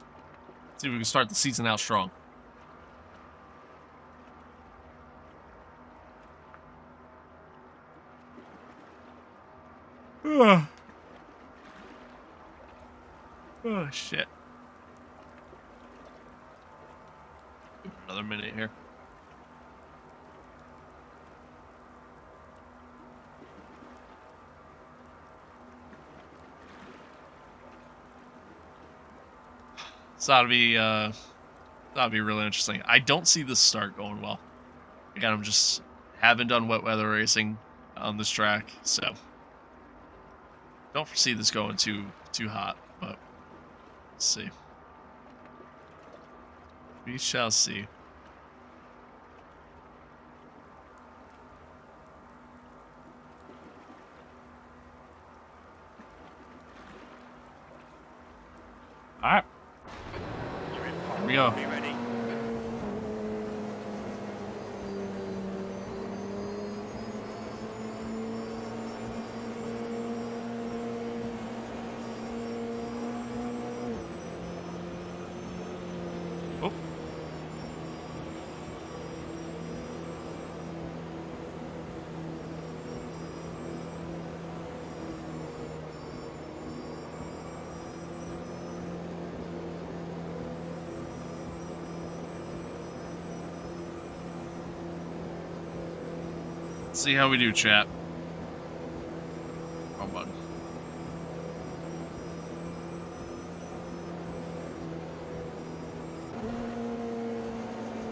See if we can start the season out strong. Oh shit. Another minute here. So that'll be really interesting. I don't see this start going well. Again, I'm just haven't done wet weather racing on this track, so don't foresee this going too hot, but let's see. We shall see. All right. Here we go. Be ready. Oh. See how we do, chat. Oh, bud.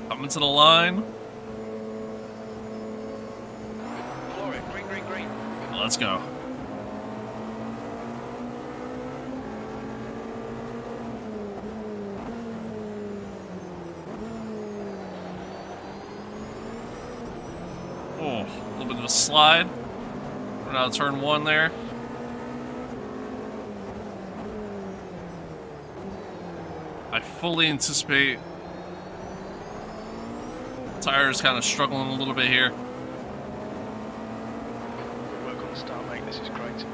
Coming to the line. Floor it. Green, green, green. Let's go. Oh, a little bit of a slide. We're out of turn one there. I fully anticipate tires kind of struggling a little bit here. Good work on the start, mate. This is great.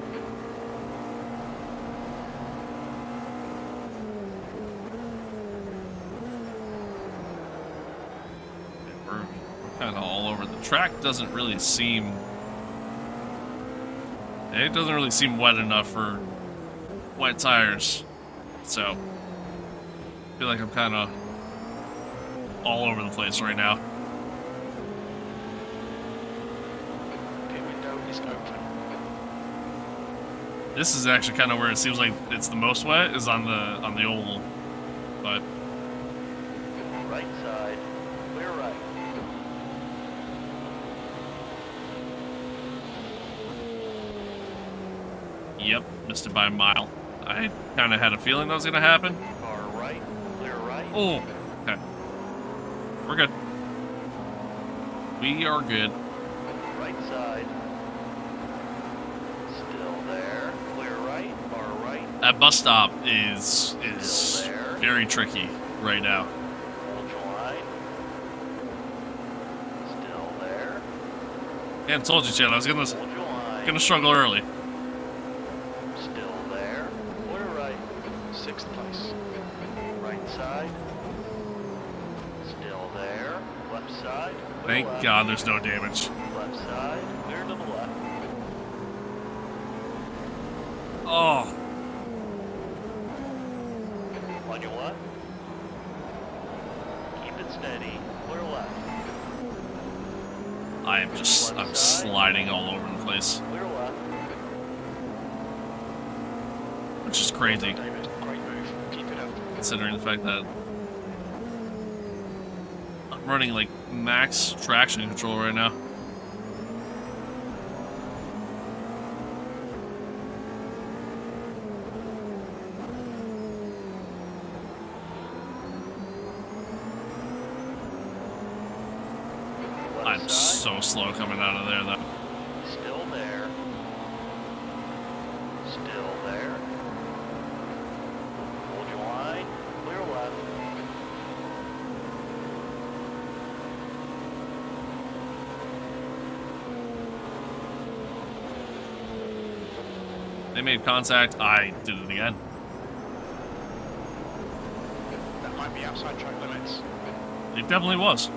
We're kind of all over. The track doesn't really seem... It doesn't really seem wet enough for wet tires. So, I feel like I'm kind of all over the place right now. Pit window is open. This is actually kind of where it seems like it's the most wet, is on the oval. But Right side. Clear right. yep, missed it by a mile. I kind of had a feeling that was going to happen. Far right. Clear right. Oh, okay. We're good. We are good. Right side. Still there. Clear right. Far right. That bus stop is Still there. very tricky right now. Hold your line. Still there. Yeah, I told you, Chad, I was Hold your line. gonna struggle early. Still there. Clear right. Sixth place. Right side. Still there. Left side. Clear Thank left. God there's no damage. Left side. Clear to the left. Oh, On your left. Keep it steady. Clear left. I'm sliding all over the place, Clear left. which is crazy, David, great move. Keep it up. considering the fact that I'm running like max traction control right now. I'm so slow coming out of there, though. Still there. Still there. Hold your line. Clear left. They made contact. I did it again. That might be outside track limits. It definitely was.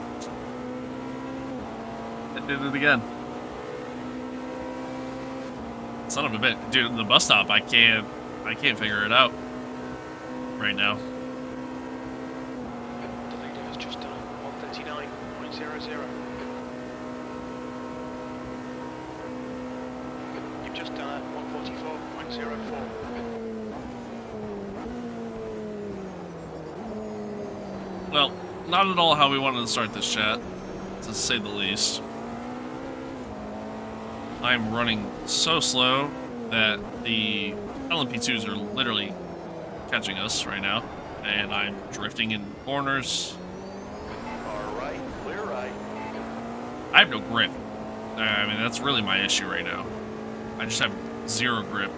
I did it again. Son of a bit, dude. The bus stop. I can't figure it out right now. The leader has just done 139.00. You've just done it 144.04. Well, not at all how we wanted to start this chat, to say the least. I'm running so slow that the LMP2s are literally catching us right now, and I'm drifting in corners. All right, clear right. I have no grip. I mean, that's really my issue right now. I just have zero grip.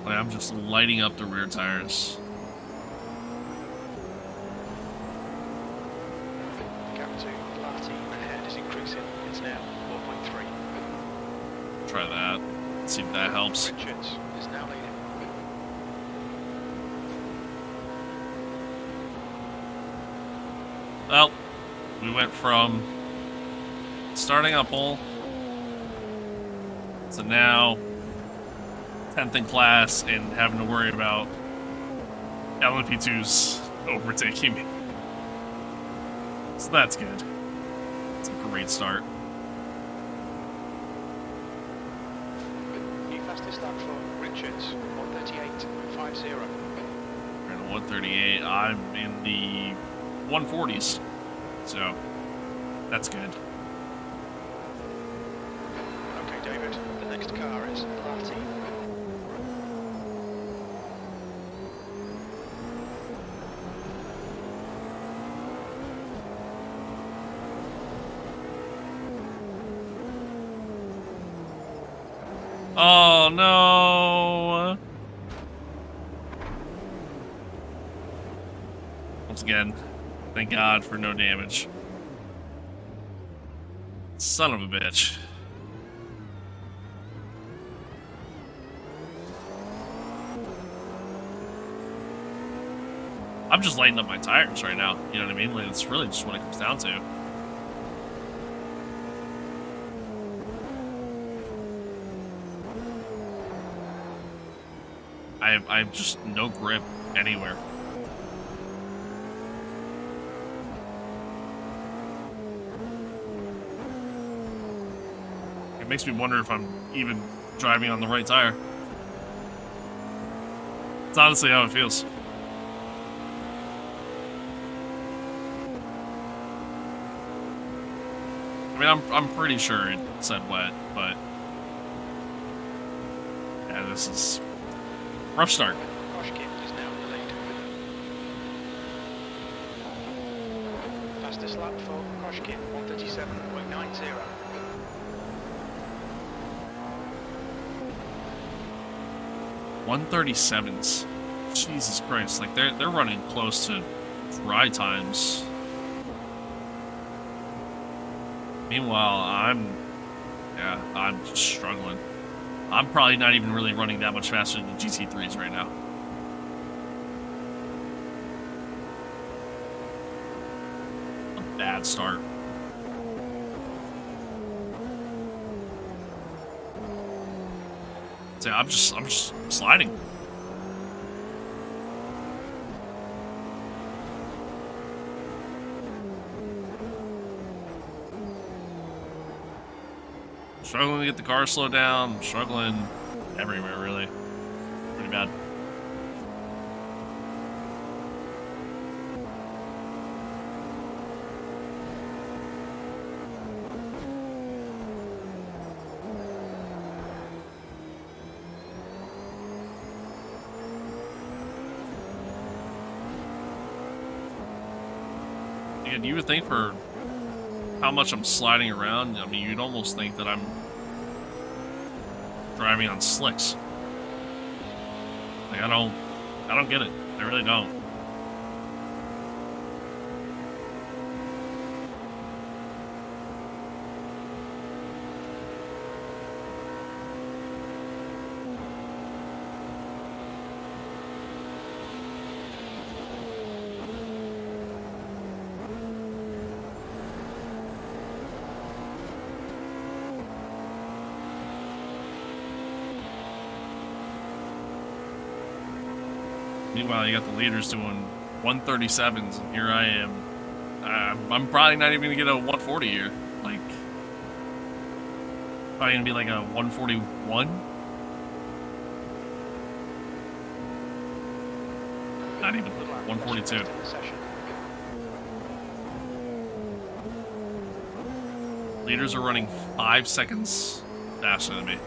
Like, I'm just lighting up the rear tires. Gap to left ahead is increasing. It's now 4.3. Try that. See if that helps. Richards is now leading. Well, we went from starting up pole to now 10th in class and having to worry about LMP2s overtaking me. So that's good. It's a great start. New fastest lap for Richards, 138.50. We're in a 138. I'm in the 140s. So that's good. Okay, David, the next car is Lati. Oh no! Once again, thank God for no damage. Son of a bitch. I'm just lighting up my tires right now, you know what I mean? Like, it's really just what it comes down to. I have just no grip anywhere. It makes me wonder if I'm even driving on the right tire. It's honestly how it feels. I mean, I'm pretty sure it said wet, but yeah, this is rough start. Koshkin is now in the lead. Fastest lap for Koshkin, 137.90. 137s. Jesus Christ, like they're running close to dry times. Meanwhile, I'm just struggling. I'm probably not even really running that much faster than the GT3s right now. A bad start. Yeah, I'm just sliding. Struggling to get the car slowed down. I'm struggling everywhere, really. Pretty bad. Again, you would think for how much I'm sliding around, I mean, you'd almost think that I'm driving on slicks. Like, I don't get it. I really don't. Meanwhile, you got the leaders doing 137s, and here I am. I'm probably not even gonna get a 140 here. Like, probably gonna be like a 141. Not even 142. Leaders are running 5 seconds faster than me.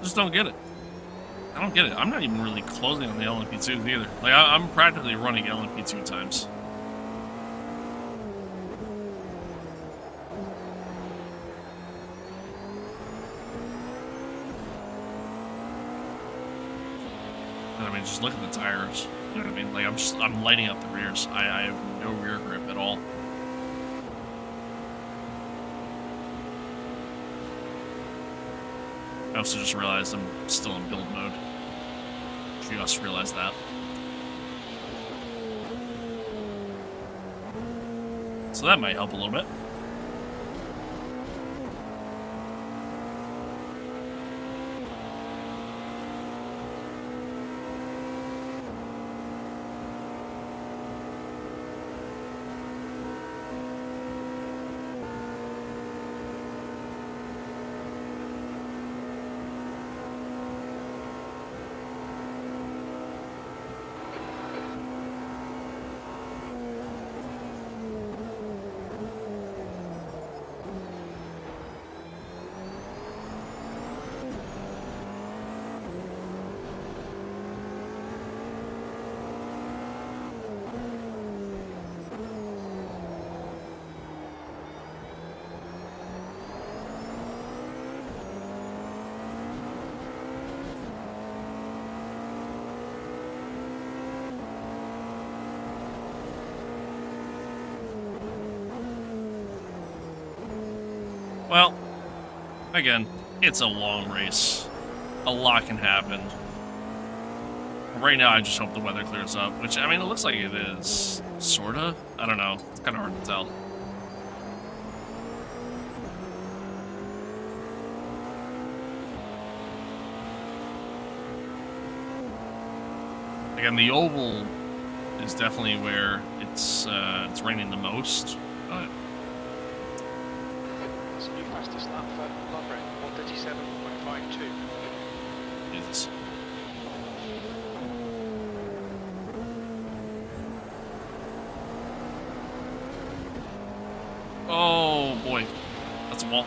Just don't get it. I don't get it. I'm not even really closing on the LMP2s either. Like, I'm practically running LMP2 times. And I mean, just look at the tires. You know what I mean? Like, I'm lighting up the rears. I have no rear grip at all. I also just realized I'm still in build mode. Just realized that. So that might help a little bit. Well, again, it's a long race. A lot can happen. Right now, I just hope the weather clears up, which, I mean, it looks like it is. Sorta? I don't know. It's kind of hard to tell. Again, the oval is definitely where it's raining the most, but... That's a new fastest lap for Lovren, 137.52. Jesus. Oh boy, that's a wall.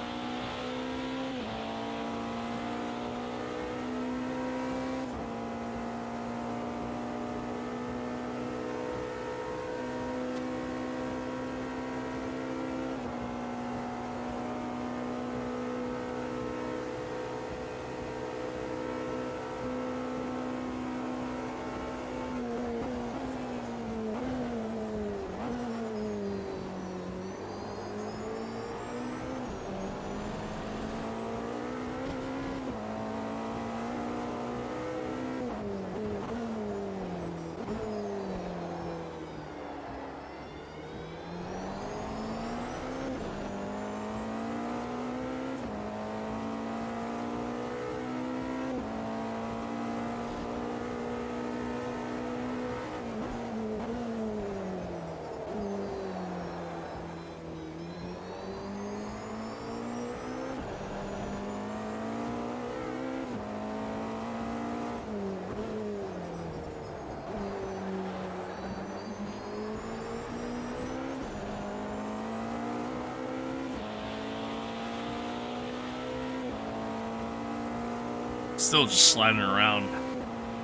Still just sliding around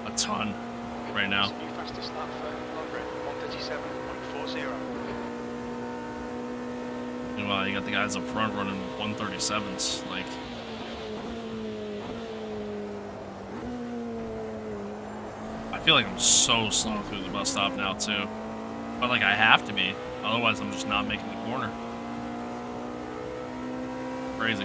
a ton right now. New fastest lap for London, 137.40. Meanwhile, you got the guys up front running 137s. Like, I feel like I'm so slow through the bus stop now too, but like I have to be, otherwise I'm just not making the corner. Crazy.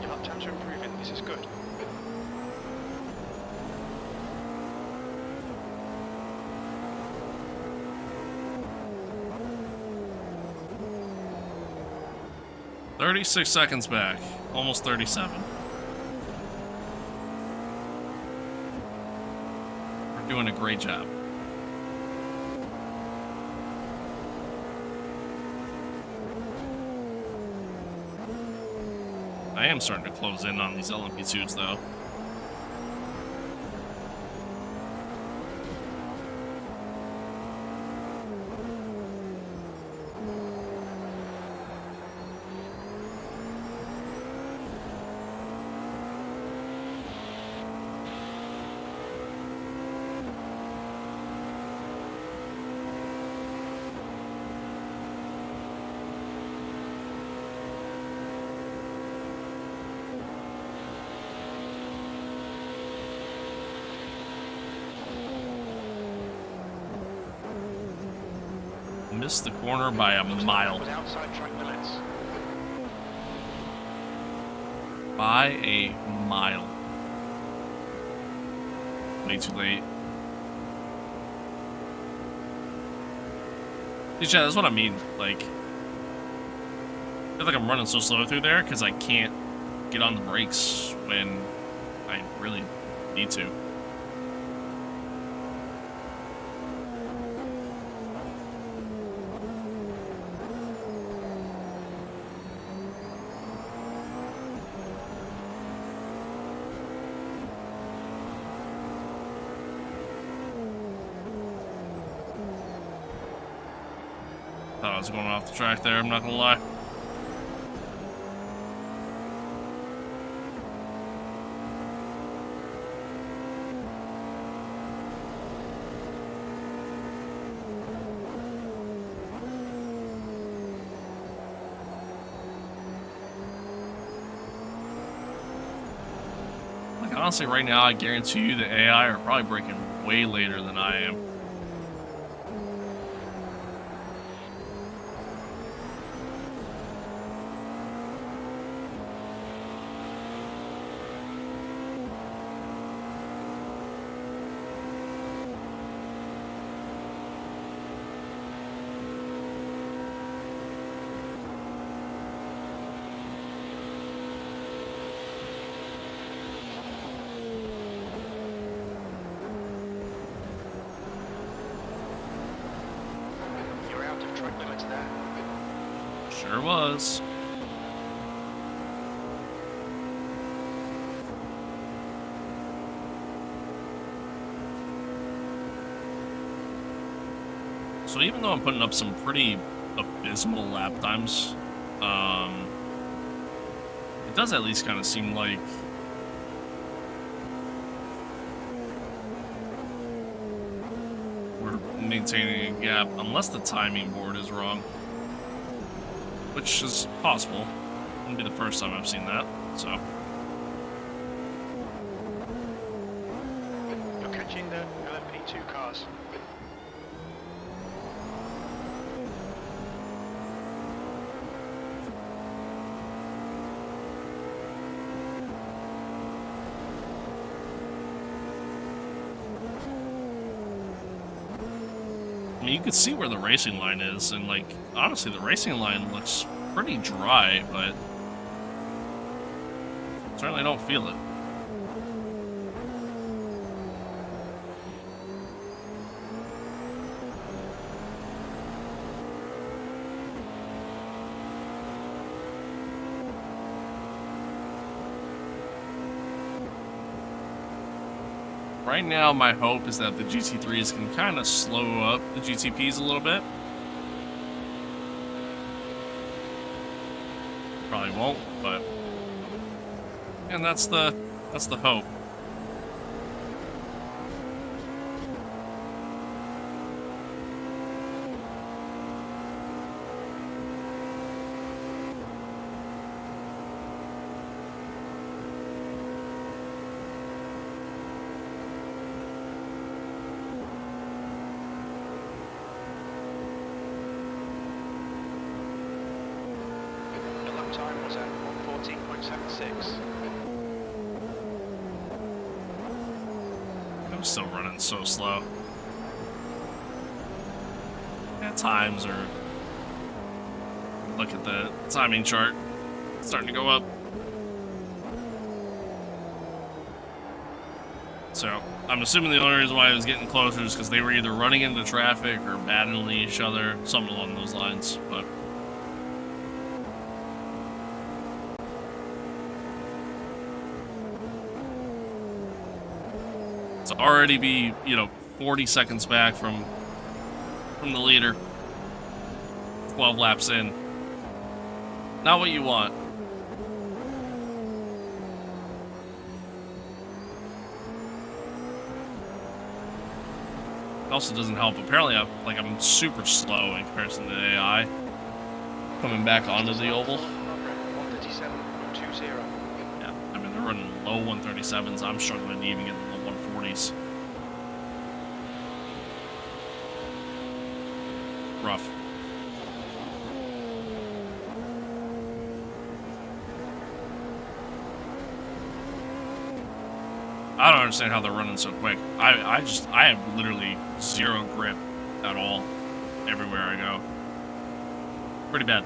Your lap times are improving. This is good. $36 back, almost 37. We're doing a great job. I am starting to close in on these LMP2s though. Missed the corner by a mile. Was outside track limits. By a mile. Way too late. Yeah, that's what I mean. Like, I feel like I'm running so slow through there because I can't get on the brakes when I really need to. Thought I was going off the track there, I'm not gonna lie. Like, honestly, right now, I guarantee you the AI are probably braking way later than I am. You're out of track limits there. Sure was. So even though I'm putting up some pretty abysmal lap times, it does at least kind of seem like we're maintaining a gap, unless the timing board is wrong, which is possible. Wouldn't be the first time I've seen that, so. You're catching the LMP2 cars. I mean, you could see where the racing line is, and like, honestly, the racing line looks pretty dry, but certainly don't feel it. Right now, my hope is that the GT3s can kind of slow up the GTPs a little bit. Probably won't, but and that's the hope. Time was at 114.76. I'm still running so slow. At times, or look at the timing chart, it's starting to go up. So I'm assuming the only reason why I was getting closer is because they were either running into traffic or battling each other, something along those lines. But to already be, 40 seconds back from the leader, 12 laps in. Not what you want. It also doesn't help. Apparently, I'm super slow in comparison to the AI. Coming back onto the oval. 137.20. Yeah, I mean, they're running low 137s. I'm struggling to even get in the 140s. Rough. I don't understand how they're running so quick. I have literally zero grip at all everywhere I go. Pretty bad.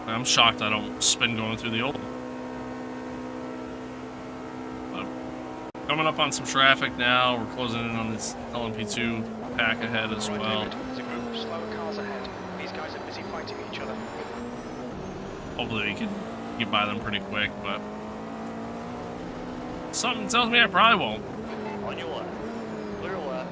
I'm shocked I don't spin going through the oval. But coming up on some traffic now. We're closing in on this LMP2 pack ahead as well. There's a group of slower cars ahead. These guys are busy fighting each other. Hopefully we can get by them pretty quick, but something tells me I probably won't. On your left. Clear left.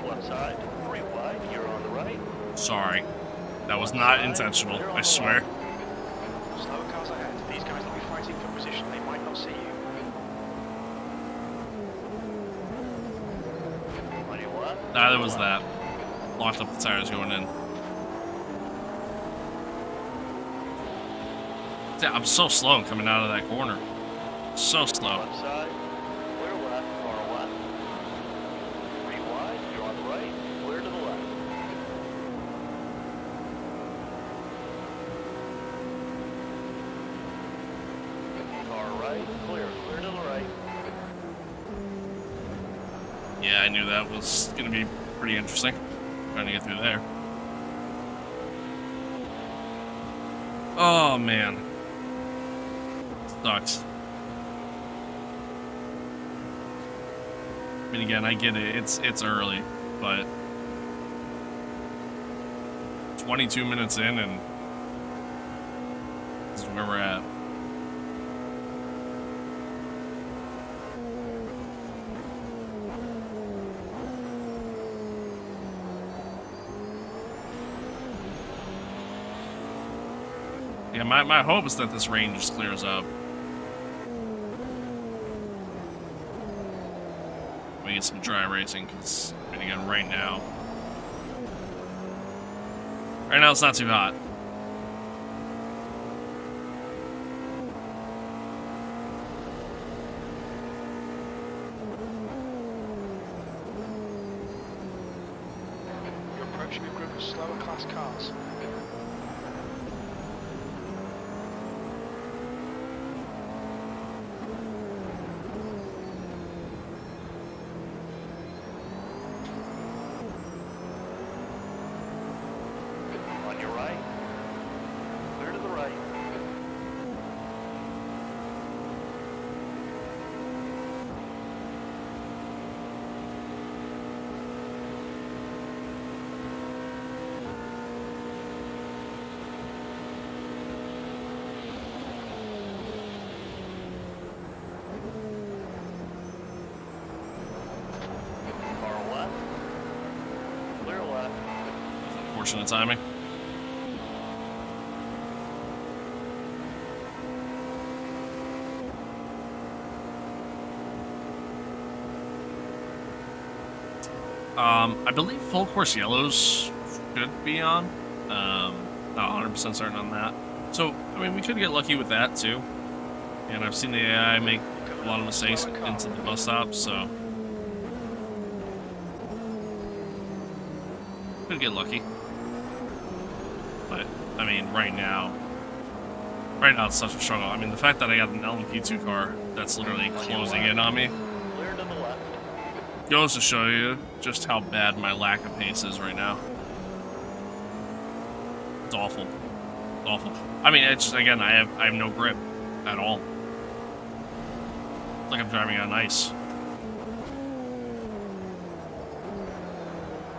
Left side. 3 wide. You're on the right. Sorry. That was not intentional, I swear. Slower cars ahead. These guys will be fighting for position. They might not see you. On your left. Neither was that. Locked up the tires going in. Yeah, I'm so slow coming out of that corner. So slow. Left side. Clear left. Far left. 3 wide. You're on the right. Clear to the left. Far right. Clear. Clear to the right. Yeah, I knew that was going to be pretty interesting. Trying to get through there. Oh, man. Sucks. I mean, again, I get it. It's early, but 22 minutes in, and this is where we're at. Yeah, my hope is that this rain just clears up. We get some dry racing, because, I mean, again, right now it's not too hot. You're approaching a group of slower class cars. On your right. Clear unfortunate timing. I believe full course yellows should be on. Not 100% certain on that. So, I mean, we could get lucky with that too. And I've seen the AI make a lot of mistakes into the bus stop, so could get lucky. But I mean, right now it's such a struggle. I mean, the fact that I got an LMP2 car that's literally closing in on me Clear to the left. goes to show you just how bad my lack of pace is right now. It's awful. It's awful. I mean, it's just, again, I have no grip at all. It's like I'm driving on ice.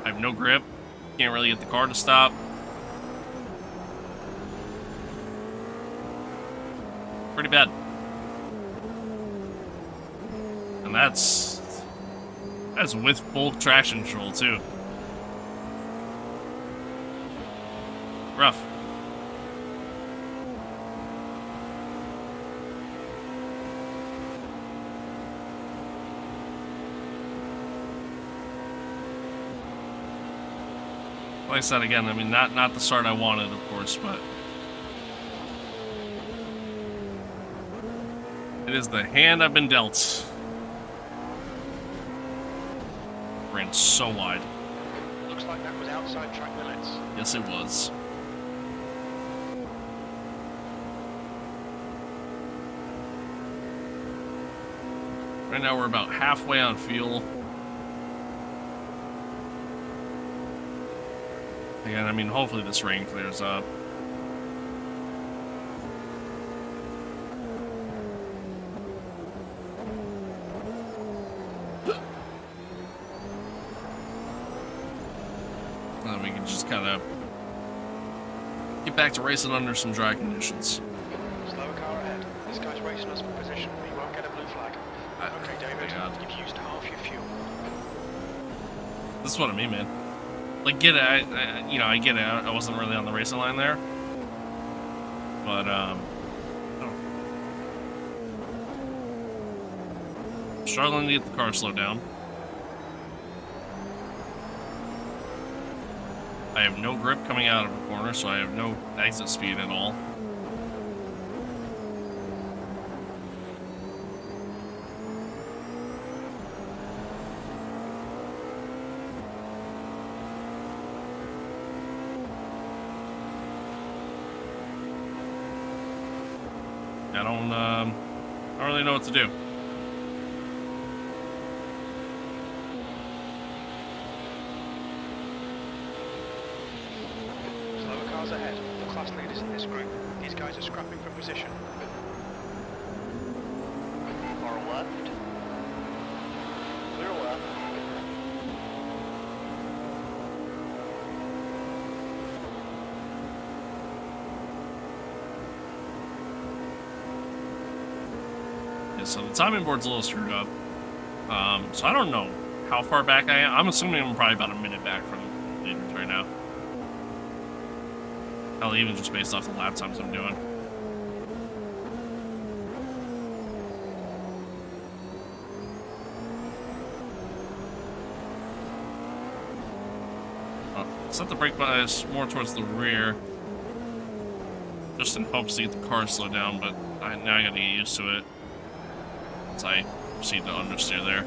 I have no grip. Can't really get the car to stop. Pretty bad. And that's with full traction control too. Rough. Like I said again, I mean, not the start I wanted, of course, but it is the hand I've been dealt. Ran so wide. Looks like that was outside track limits. Yes, it was. Right now we're about halfway on fuel. Again, I mean, hopefully this rain clears up. And then we can just kind of get back to racing under some dry conditions. Slower car ahead. This guy's racing us for position. He won't get a blue flag. Okay, David, you've used half your fuel. This is what I mean, man. Like, get it, I get it. I wasn't really on the racing line there. But, struggling to get the car slowed down. I have no grip coming out of a corner, so I have no exit speed at all. I don't really know what to do. Slower cars ahead. The class leaders in this group. These guys are scrapping for position. Far left. Clear left. So the timing board's a little screwed up. So I don't know how far back I am. I'm assuming I'm probably about a minute back from the leaders right now. Hell, even just based off the lap times I'm doing. Set the brake bias more towards the rear, just in hopes to get the car slowed down, but now I gotta get used to it. As I proceed to understeer there.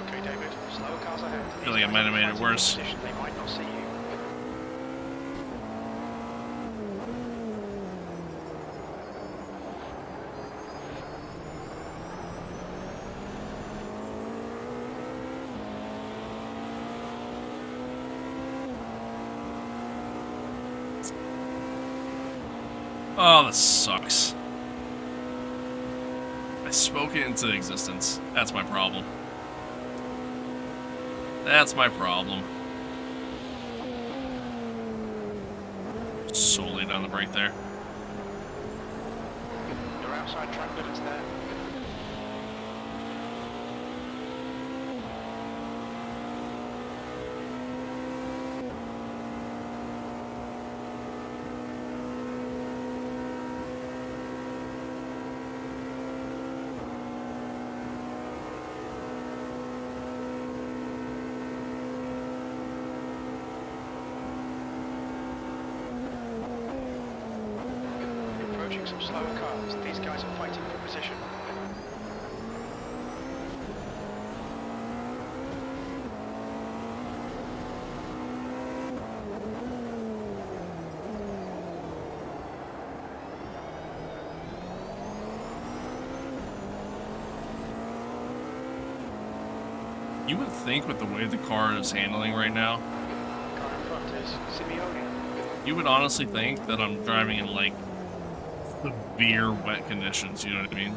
Okay, David. Slower cars ahead. I feel like I might have made it worse. They might not see you. Oh, this sucks. I spoke it into existence. That's my problem. That's my problem. solely down the brake there. Your outside track limits there. Approaching some slower cars. These guys are fighting for position. You would think with the way the car is handling right now, Car in front is Simeone. you would honestly think that I'm driving in like severe wet conditions, you know what I mean?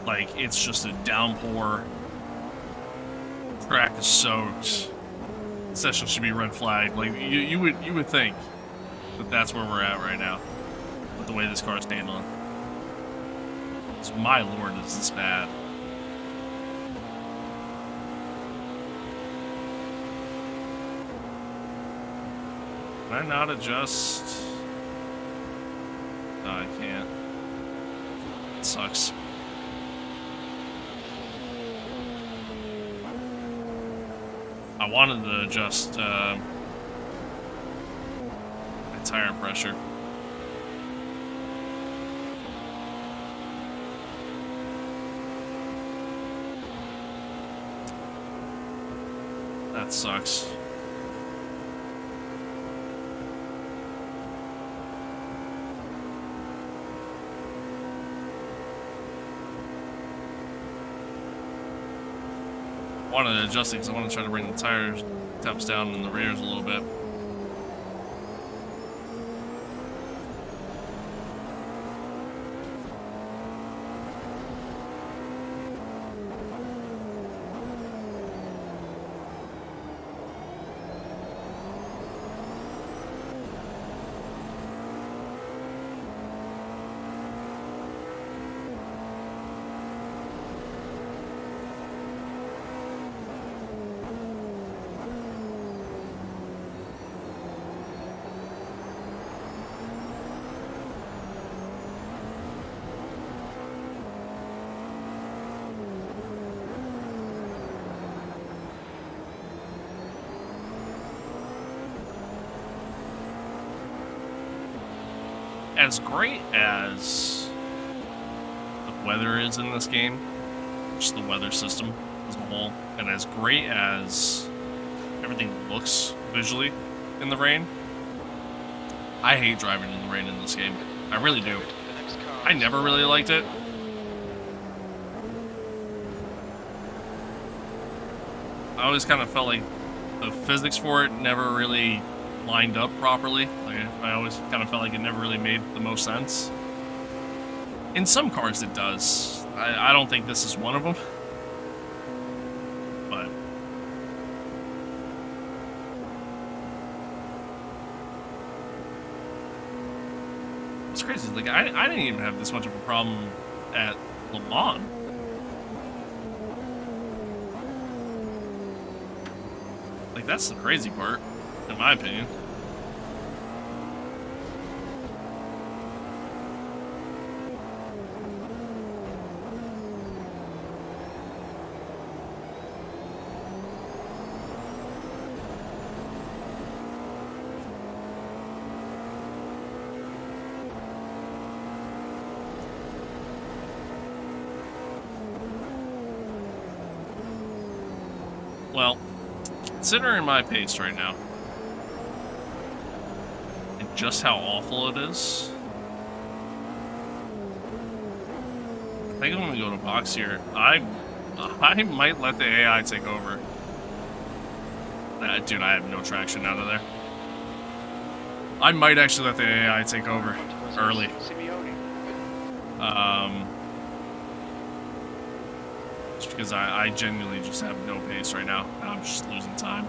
Like it's just a downpour, track is soaked, session should be red flagged. Like you would think that that's where we're at right now with the way this car is handling. So my lord, is this bad. Can I not adjust? No, I can't. It sucks. I wanted to adjust my tire pressure. That sucks. I wanted to adjust it because I want to try to bring the tires temps down in the rears a little bit. As great as the weather is in this game, just the weather system as a whole, and as great as everything looks visually in the rain, I hate driving in the rain in this game. I really do. I never really liked it. I always kind of felt like the physics for it never really lined up properly. Like I always kind of felt like it never really made the most sense. In some cars it does. I don't think this is one of them. But it's crazy. Like I didn't even have this much of a problem at Le Mans. Like that's the crazy part, in my opinion. Well, considering my pace right now, and just how awful it is, I think I'm gonna go to box here. I might let the AI take over. Dude, I have no traction out of there. I might actually let the AI take over early. Just because I genuinely just have no pace right now, and I'm just losing time.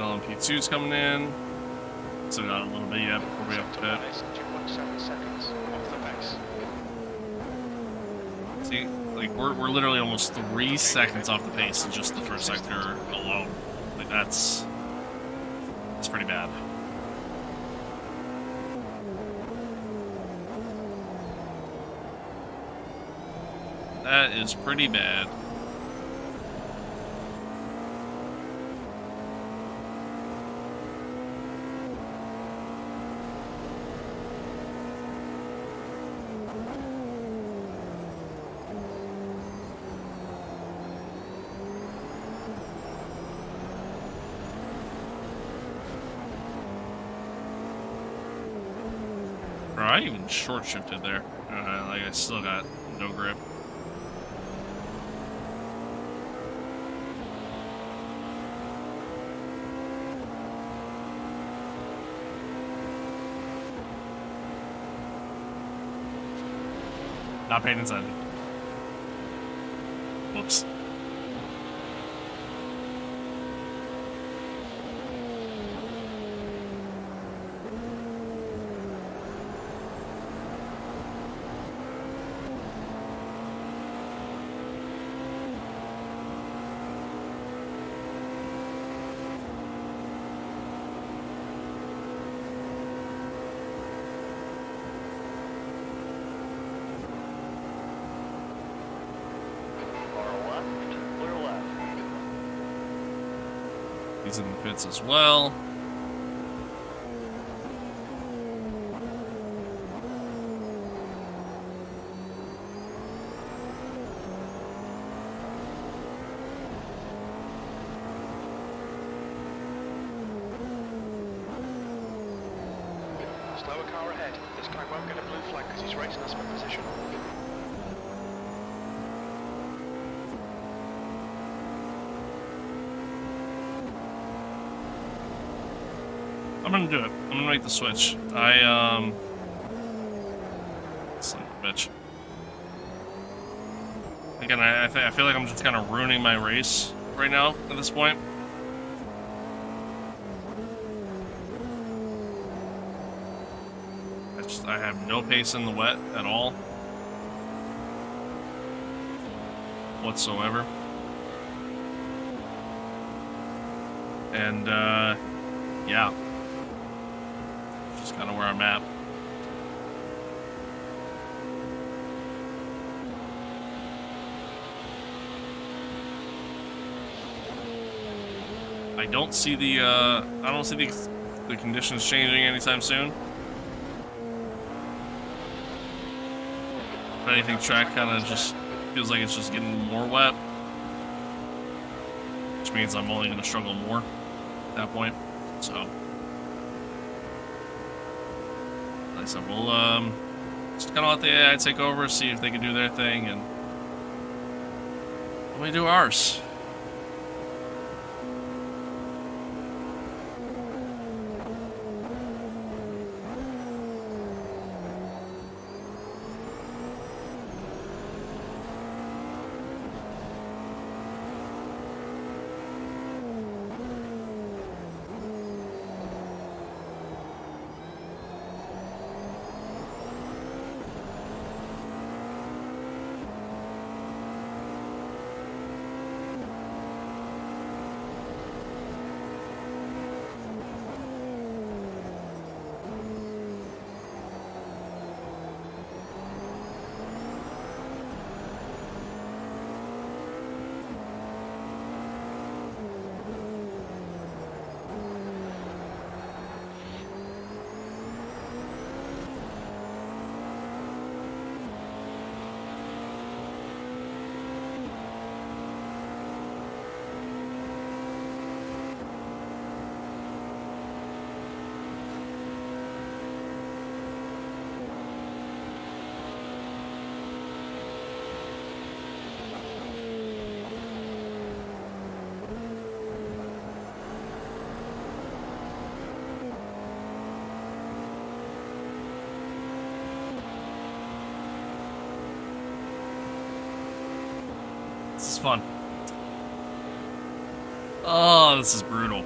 LMP2's coming in. Still got a little bit yet before we have to pit. 2.7 seconds off the pace. See, like we're literally almost 3 seconds off the pace in just the first sector alone. Like that's pretty bad. That is pretty bad. Bro, I even short shifted there. Like I still got no grip. Not paying attention. Whoops. He's in the pits as well. Slower car ahead. This guy won't get a blue flag because he's racing us for position. I'm gonna do it. I'm gonna make the switch. Son of a bitch. Again, I feel like I'm just kind of ruining my race right now at this point. I have no pace in the wet at all. Whatsoever. And, yeah. Just kind of where I'm at. I don't see the conditions changing anytime soon. If anything, track kind of just feels like it's just getting more wet, which means I'm only going to struggle more at that point. So, like I said, we'll just kind of let the AI take over, see if they can do their thing, and we do ours. This is fun. Oh, this is brutal.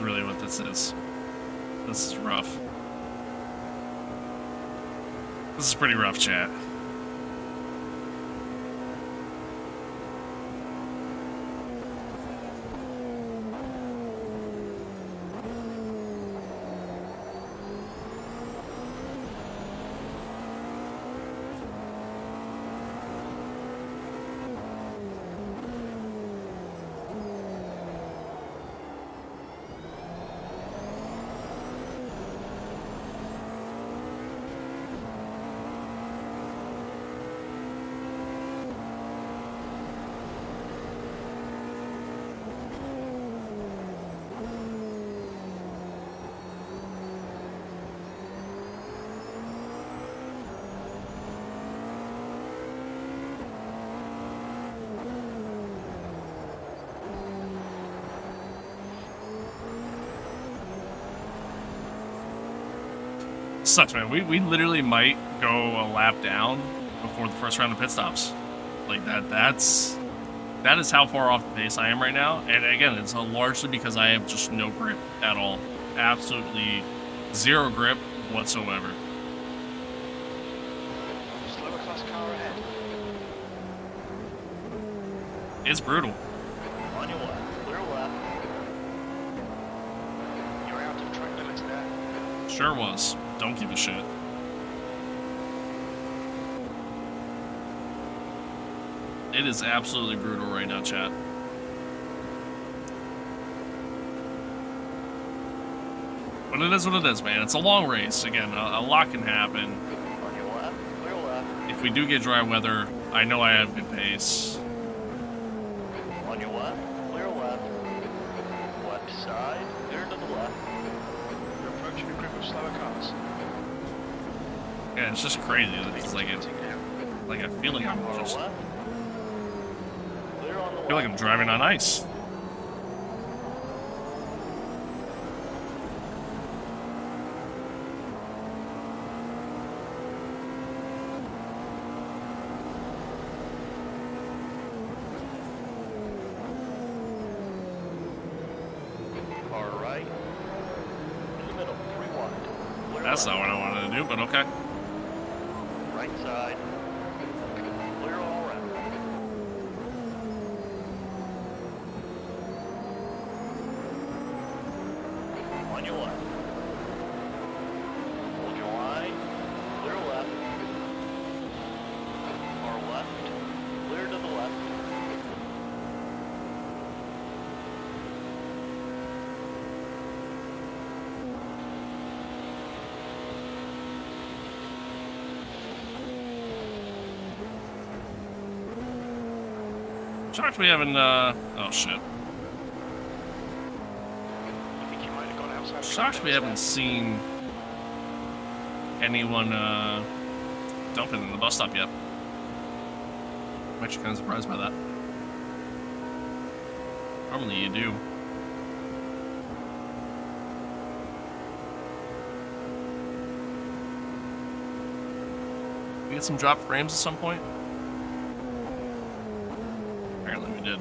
really what this is. This is rough. This is pretty rough, chat. Sucks, man. We literally might go a lap down before the first round of pit stops. Like that is how far off the pace I am right now. And again, it's largely because I have just no grip at all. Absolutely zero grip whatsoever. Slower class car ahead. It's brutal. On your left. Clear left. You're out of track limits there. Sure was. Don't give a shit. It is absolutely brutal right now, chat. But it is what it is, man. It's a long race. Again, a lot can happen. On your left. Clear left. If we do get dry weather, I know I have good pace. On your left. Clear left. Left side. Clear to the left. You're approaching a group of slower cars. Yeah, it's just crazy. It's like I feel like I'm On just left. Clear on the I feel like I'm driving on ice. Car right. In the middle. 3 wide. Clear That's left. not what I wanted to do, but okay. Right side. Clear all around. On your left. Hold your line. Clear left. Car left. Clear to the left. Shocked we haven't, oh shit. I think you might have gone outside. Shocked we haven't seen anyone, dumping in the bus stop yet. I'm actually kind of surprised by that. Normally you do. We get some dropped frames at some point? Apparently we did.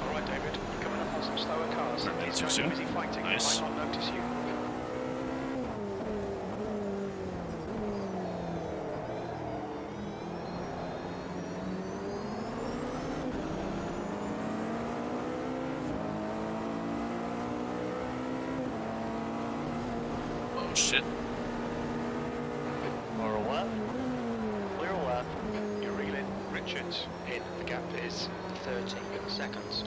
All right, David. You're coming up on some slower cars. Not These too guys soon. are busy fighting. Nice. They might not notice you. Oh shit. Car left. Clear left. You're reeling. Richards. In. The gap is 30 seconds.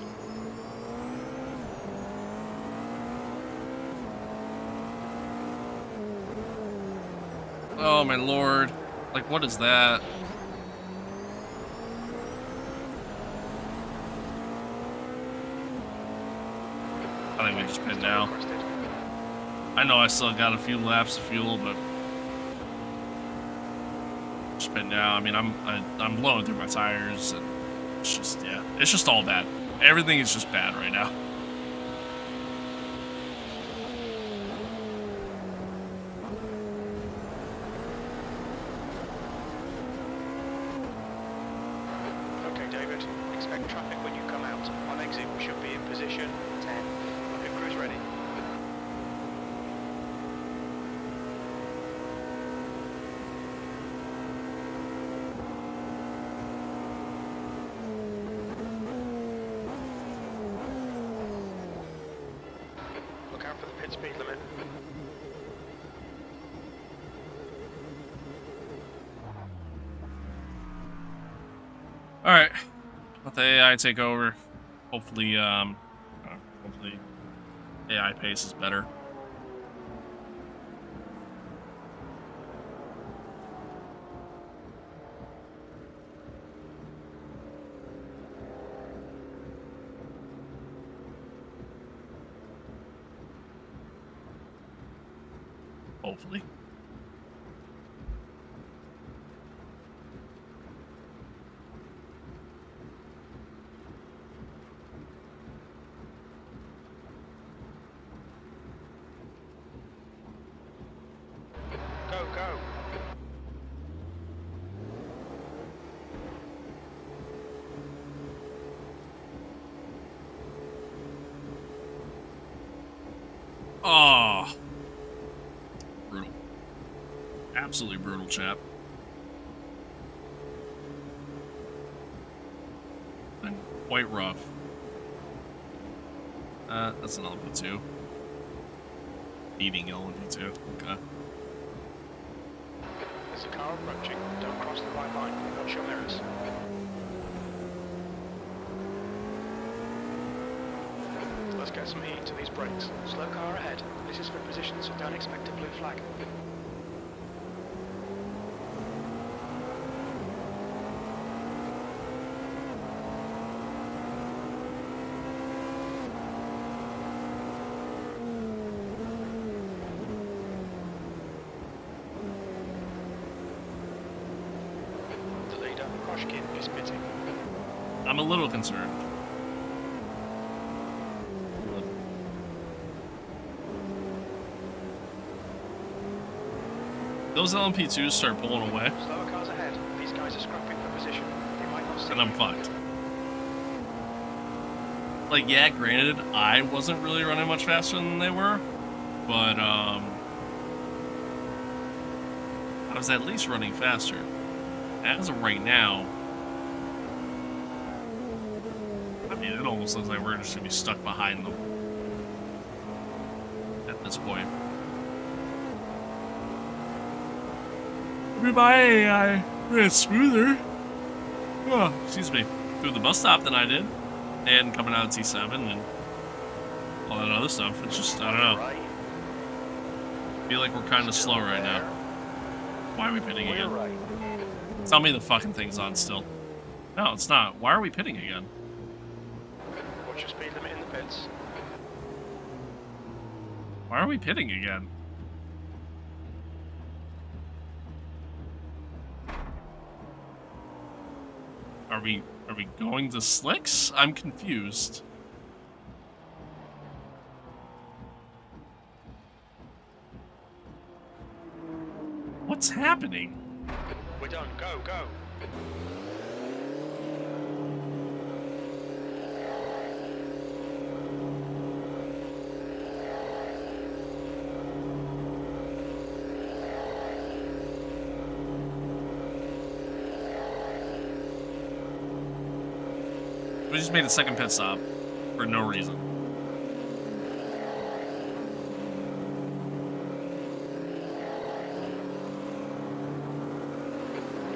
Oh my lord. Like, what is that? I think we just pin now. Requested. I know I still got a few laps of fuel, but just pin now. I mean, I'm blowing through my tires, and it's just, yeah, it's just all bad. Everything is just bad right now. Okay, David. Expect traffic Look out for the pit speed limit. All right, let the AI take over. Hopefully, hopefully, AI pace is better. Hopefully. Go, go. Oh, brutal. Absolutely brutal, chap. And quite rough. That's an LMP2. Beating LMP2. Okay. There's a car approaching. Don't cross the white line. Watch your mirrors. Let's get some heat to these brakes. Slow car ahead. This is for position, so don't expect a blue flag. The leader, Koshkin, is pitting. I'm a little concerned. Those LMP2s start pulling away, Slower cars ahead. These guys are scrapping for position. They might not see and I'm you. fucked. Like, yeah, granted, I wasn't really running much faster than they were, but, I was at least running faster. As of right now, I mean, it almost looks like we're just gonna be stuck behind them at this point. I mean, my AI ran smoother. Oh, excuse me. Through the bus stop than I did, and coming out of T7 and all that other stuff. It's just, I don't know. Right. I feel like we're kind of Still slow right there. now. Why are we pitting Clear again? right. Tell me the fucking thing's on still. No, it's not. Why are we pitting again? Watch your speed limit in the pits. Why are we pitting again? Are we going to slicks? I'm confused. What's happening? We're done. Go, go. We just made a second pit stop for no reason.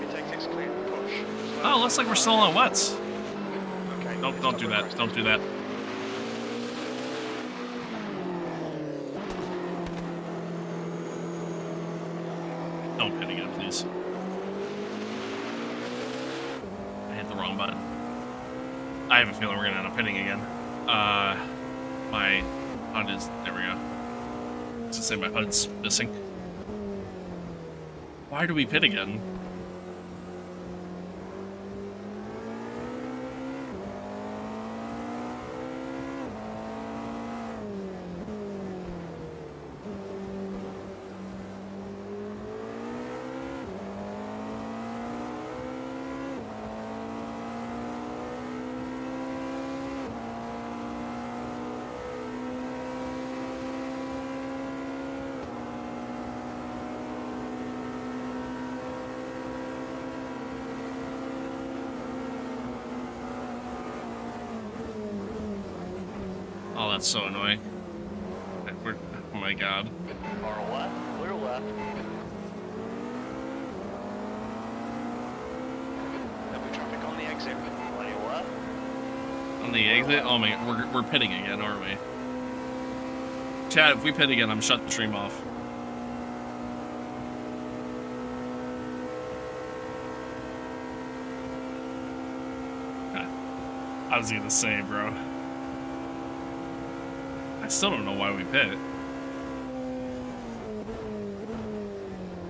Intake 6 clear. Push. Oh, looks like we're still on wets. Okay. Nope, don't do that. Don't do that. Don't pit again, please. I hit the wrong button. I have a feeling we're gonna end up pitting again. My HUD is, there we go. It's to say my HUD's missing. Why do we pit again? Oh, that's so annoying. my god. Car left, clear left. There'll be traffic on the exit. On your left. On the exit? Oh my, we're pitting again, aren't we? Chad, if we pit again, I'm shutting the stream off. I was gonna say, bro. I still don't know why we pit.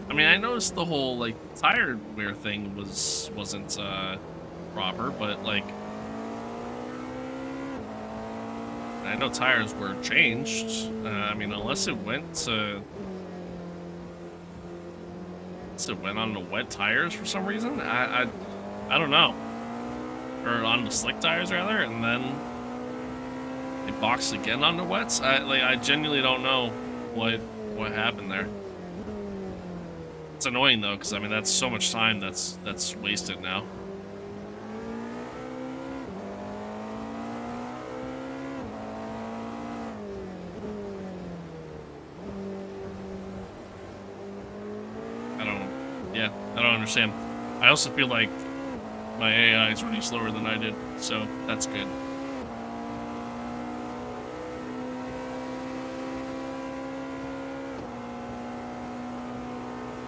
I mean, I noticed the whole, like, tire wear thing wasn't, proper, but, like... I know tires were changed. I mean, unless it went on the wet tires for some reason. I don't know. Or on the slick tires rather, and then they boxed again on the wets. I genuinely don't know what happened there. It's annoying though, because I mean that's so much time that's wasted now. I don't understand. I also feel like my AI is running slower than I did, so that's good.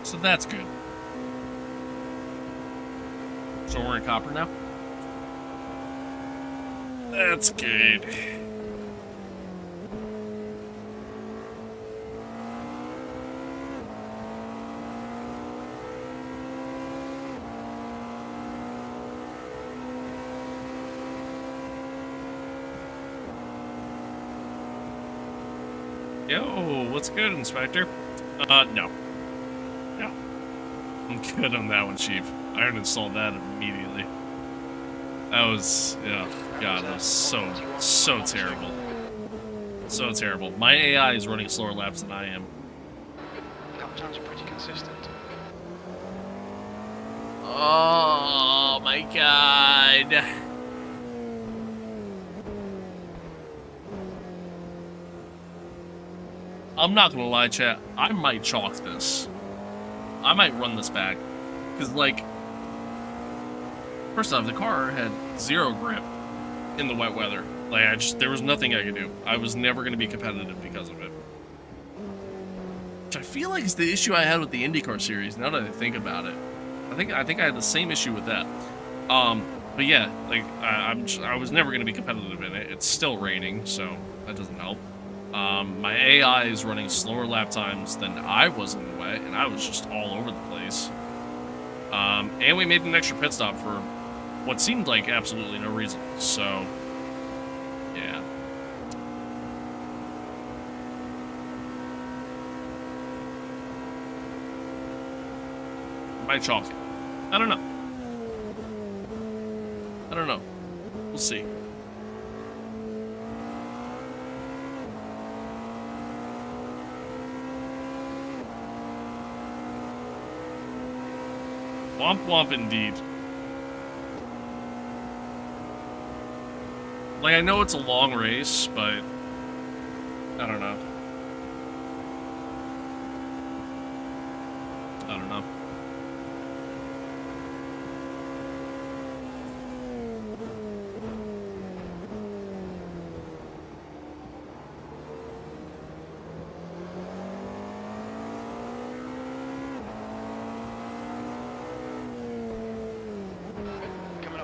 So that's good. So we're in copper now? That's good. Yo, what's good, Inspector? No. No. I'm good on that one, Chief. I uninstalled that immediately. That was, yeah, God, that was so terrible. So terrible. My AI is running slower laps than I am. Lap times are pretty consistent. Oh my God. I'm not gonna lie, chat. I might chalk this. I might run this back. Because, like, first off, the car had zero grip in the wet weather. Like, there was nothing I could do. I was never gonna be competitive because of it. Which I feel like is the issue I had with the IndyCar series, now that I think about it. I think I had the same issue with that. But yeah, like, I was never gonna be competitive in it. It's still raining, so that doesn't help. My AI is running slower lap times than I was in the wet, and I was just all over the place. And we made an extra pit stop for what seemed like absolutely no reason, so, yeah. Might chalk it. I don't know. I don't know. We'll see. Womp womp indeed. Like, I know it's a long race, but I don't know. I don't know.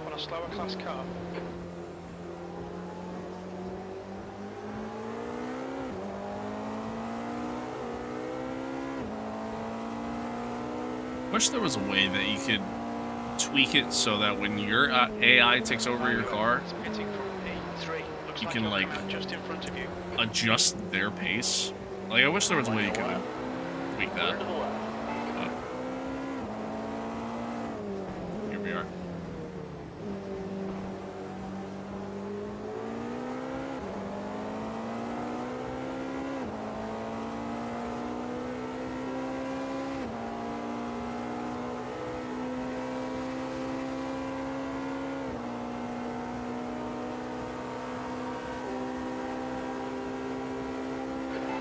A slower class car. Wish there was a way that you could tweak it so that when your AI takes over your car, you can, like, just in front of you. adjust their pace. Like, I wish there was a way you could tweak that. But here we are.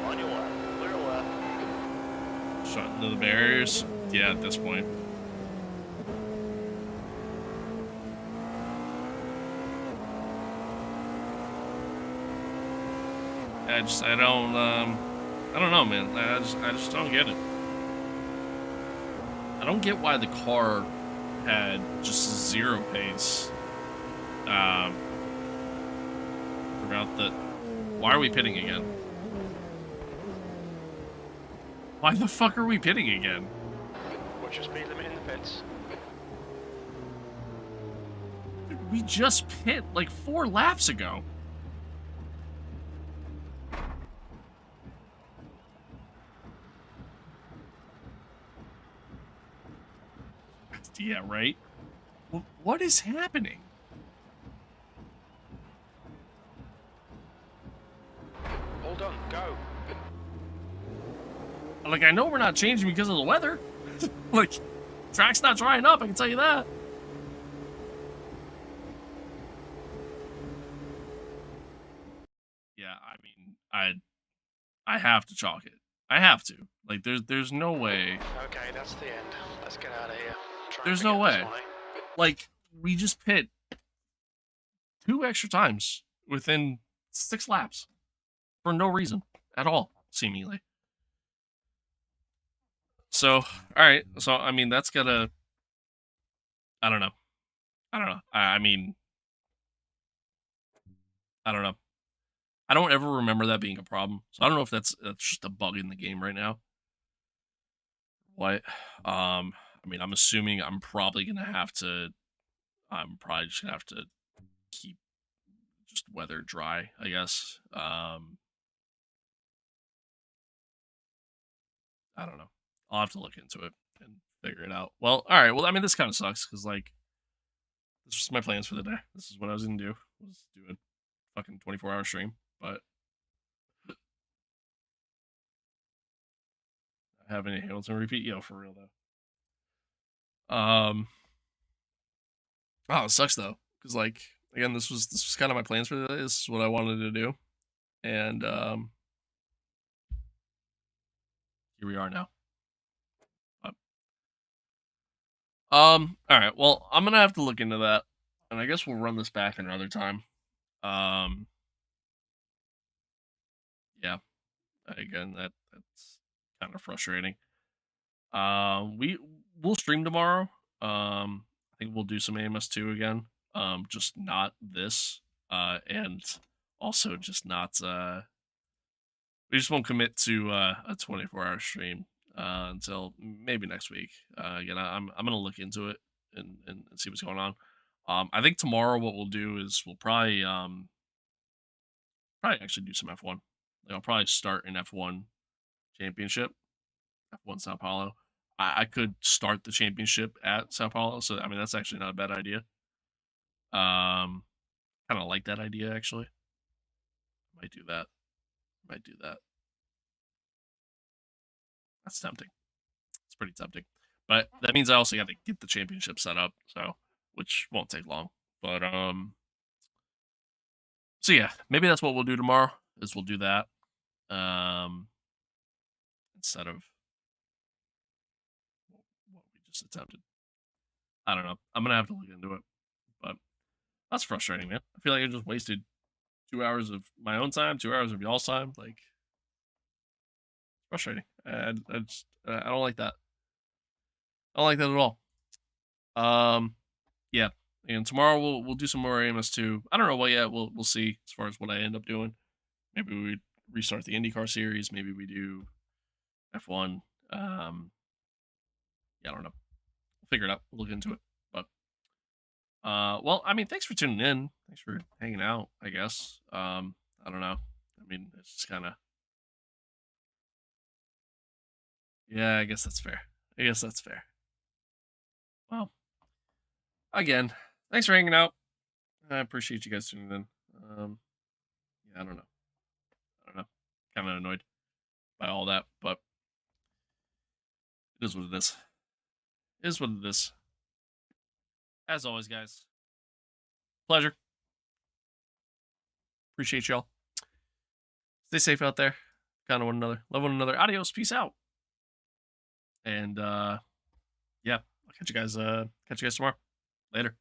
On your left, shot into the barriers. Yeah, at this point. I don't know, man. I just don't get it. I don't get why the car had just 0 pace. Throughout the... Why are we pitting again? Why the fuck are we pitting again? What's your speed limit in the pits? Dude, we just pit like 4 laps ago. Yeah, right? What is happening? All done, go. Like, I know we're not changing because of the weather. Like, track's not drying up, I can tell you that. Yeah, I mean, I have to chalk it. I have to. Like, there's no way. Okay, that's the end. Let's get out of here. There's no way. Like, we just pit 2 extra times within 6 laps for no reason at all, seemingly. So, all right. So, I mean, that's gonna... I don't know. I mean, I don't know. I don't ever remember that being a problem. So I don't know if that's just a bug in the game right now. What? I mean, I'm assuming I'm probably just gonna have to keep just weather dry, I guess. I don't know. I'll have to look into it and figure it out. Well, all right. Well, I mean, this kind of sucks because, like, this is just my plans for the day. This is what I was gonna do. Was do a fucking 24-hour stream, but I have any Hamilton repeat. Yo, for real though. Oh, it sucks though, because, like, again, this was kind of my plans for the day. This is what I wanted to do, and here we are now. All right. Well, I'm gonna have to look into that, and I guess we'll run this back another time. Yeah. Again, that's kind of frustrating. We'll stream tomorrow. I think we'll do some AMS2 again. Just not this. And also just not. We just won't commit to a 24-hour stream until maybe next week. Again, I'm gonna look into it and see what's going on. I think tomorrow what we'll do is we'll probably actually do some F1. Like, I'll probably start an F1 championship, F1 Sao Paulo. I could start the championship at Sao Paulo, so I mean that's actually not a bad idea. Kind of like that idea actually. Might do that. That's tempting. It's pretty tempting. But that means I also got to get the championship set up, so which won't take long. But so yeah, maybe that's what we'll do tomorrow. Is we'll do that instead of what we just attempted. I don't know. I'm gonna have to look into it, but that's frustrating, man. I feel like I just wasted 2 hours of my own time, 2 hours of y'all's time. Like, frustrating. I don't like that. I don't like that at all. Yeah. And tomorrow we'll do some more AMS2. I don't know what yet. We'll see as far as what I end up doing. Maybe we restart the IndyCar series. Maybe we do F1. Yeah, I don't know. We'll figure it out. We'll look into it. But well, I mean, thanks for tuning in. Thanks for hanging out, I guess. I don't know. I mean, it's just kind of... Yeah, I guess that's fair. Well, again, thanks for hanging out. I appreciate you guys tuning in. Yeah, I don't know. Kind of annoyed by all that, but it is what it is. It is what it is. As always, guys, pleasure. Appreciate y'all. Stay safe out there. Kind of one another. Love one another. Adios. Peace out. And yeah, I'll catch you guys tomorrow. Later.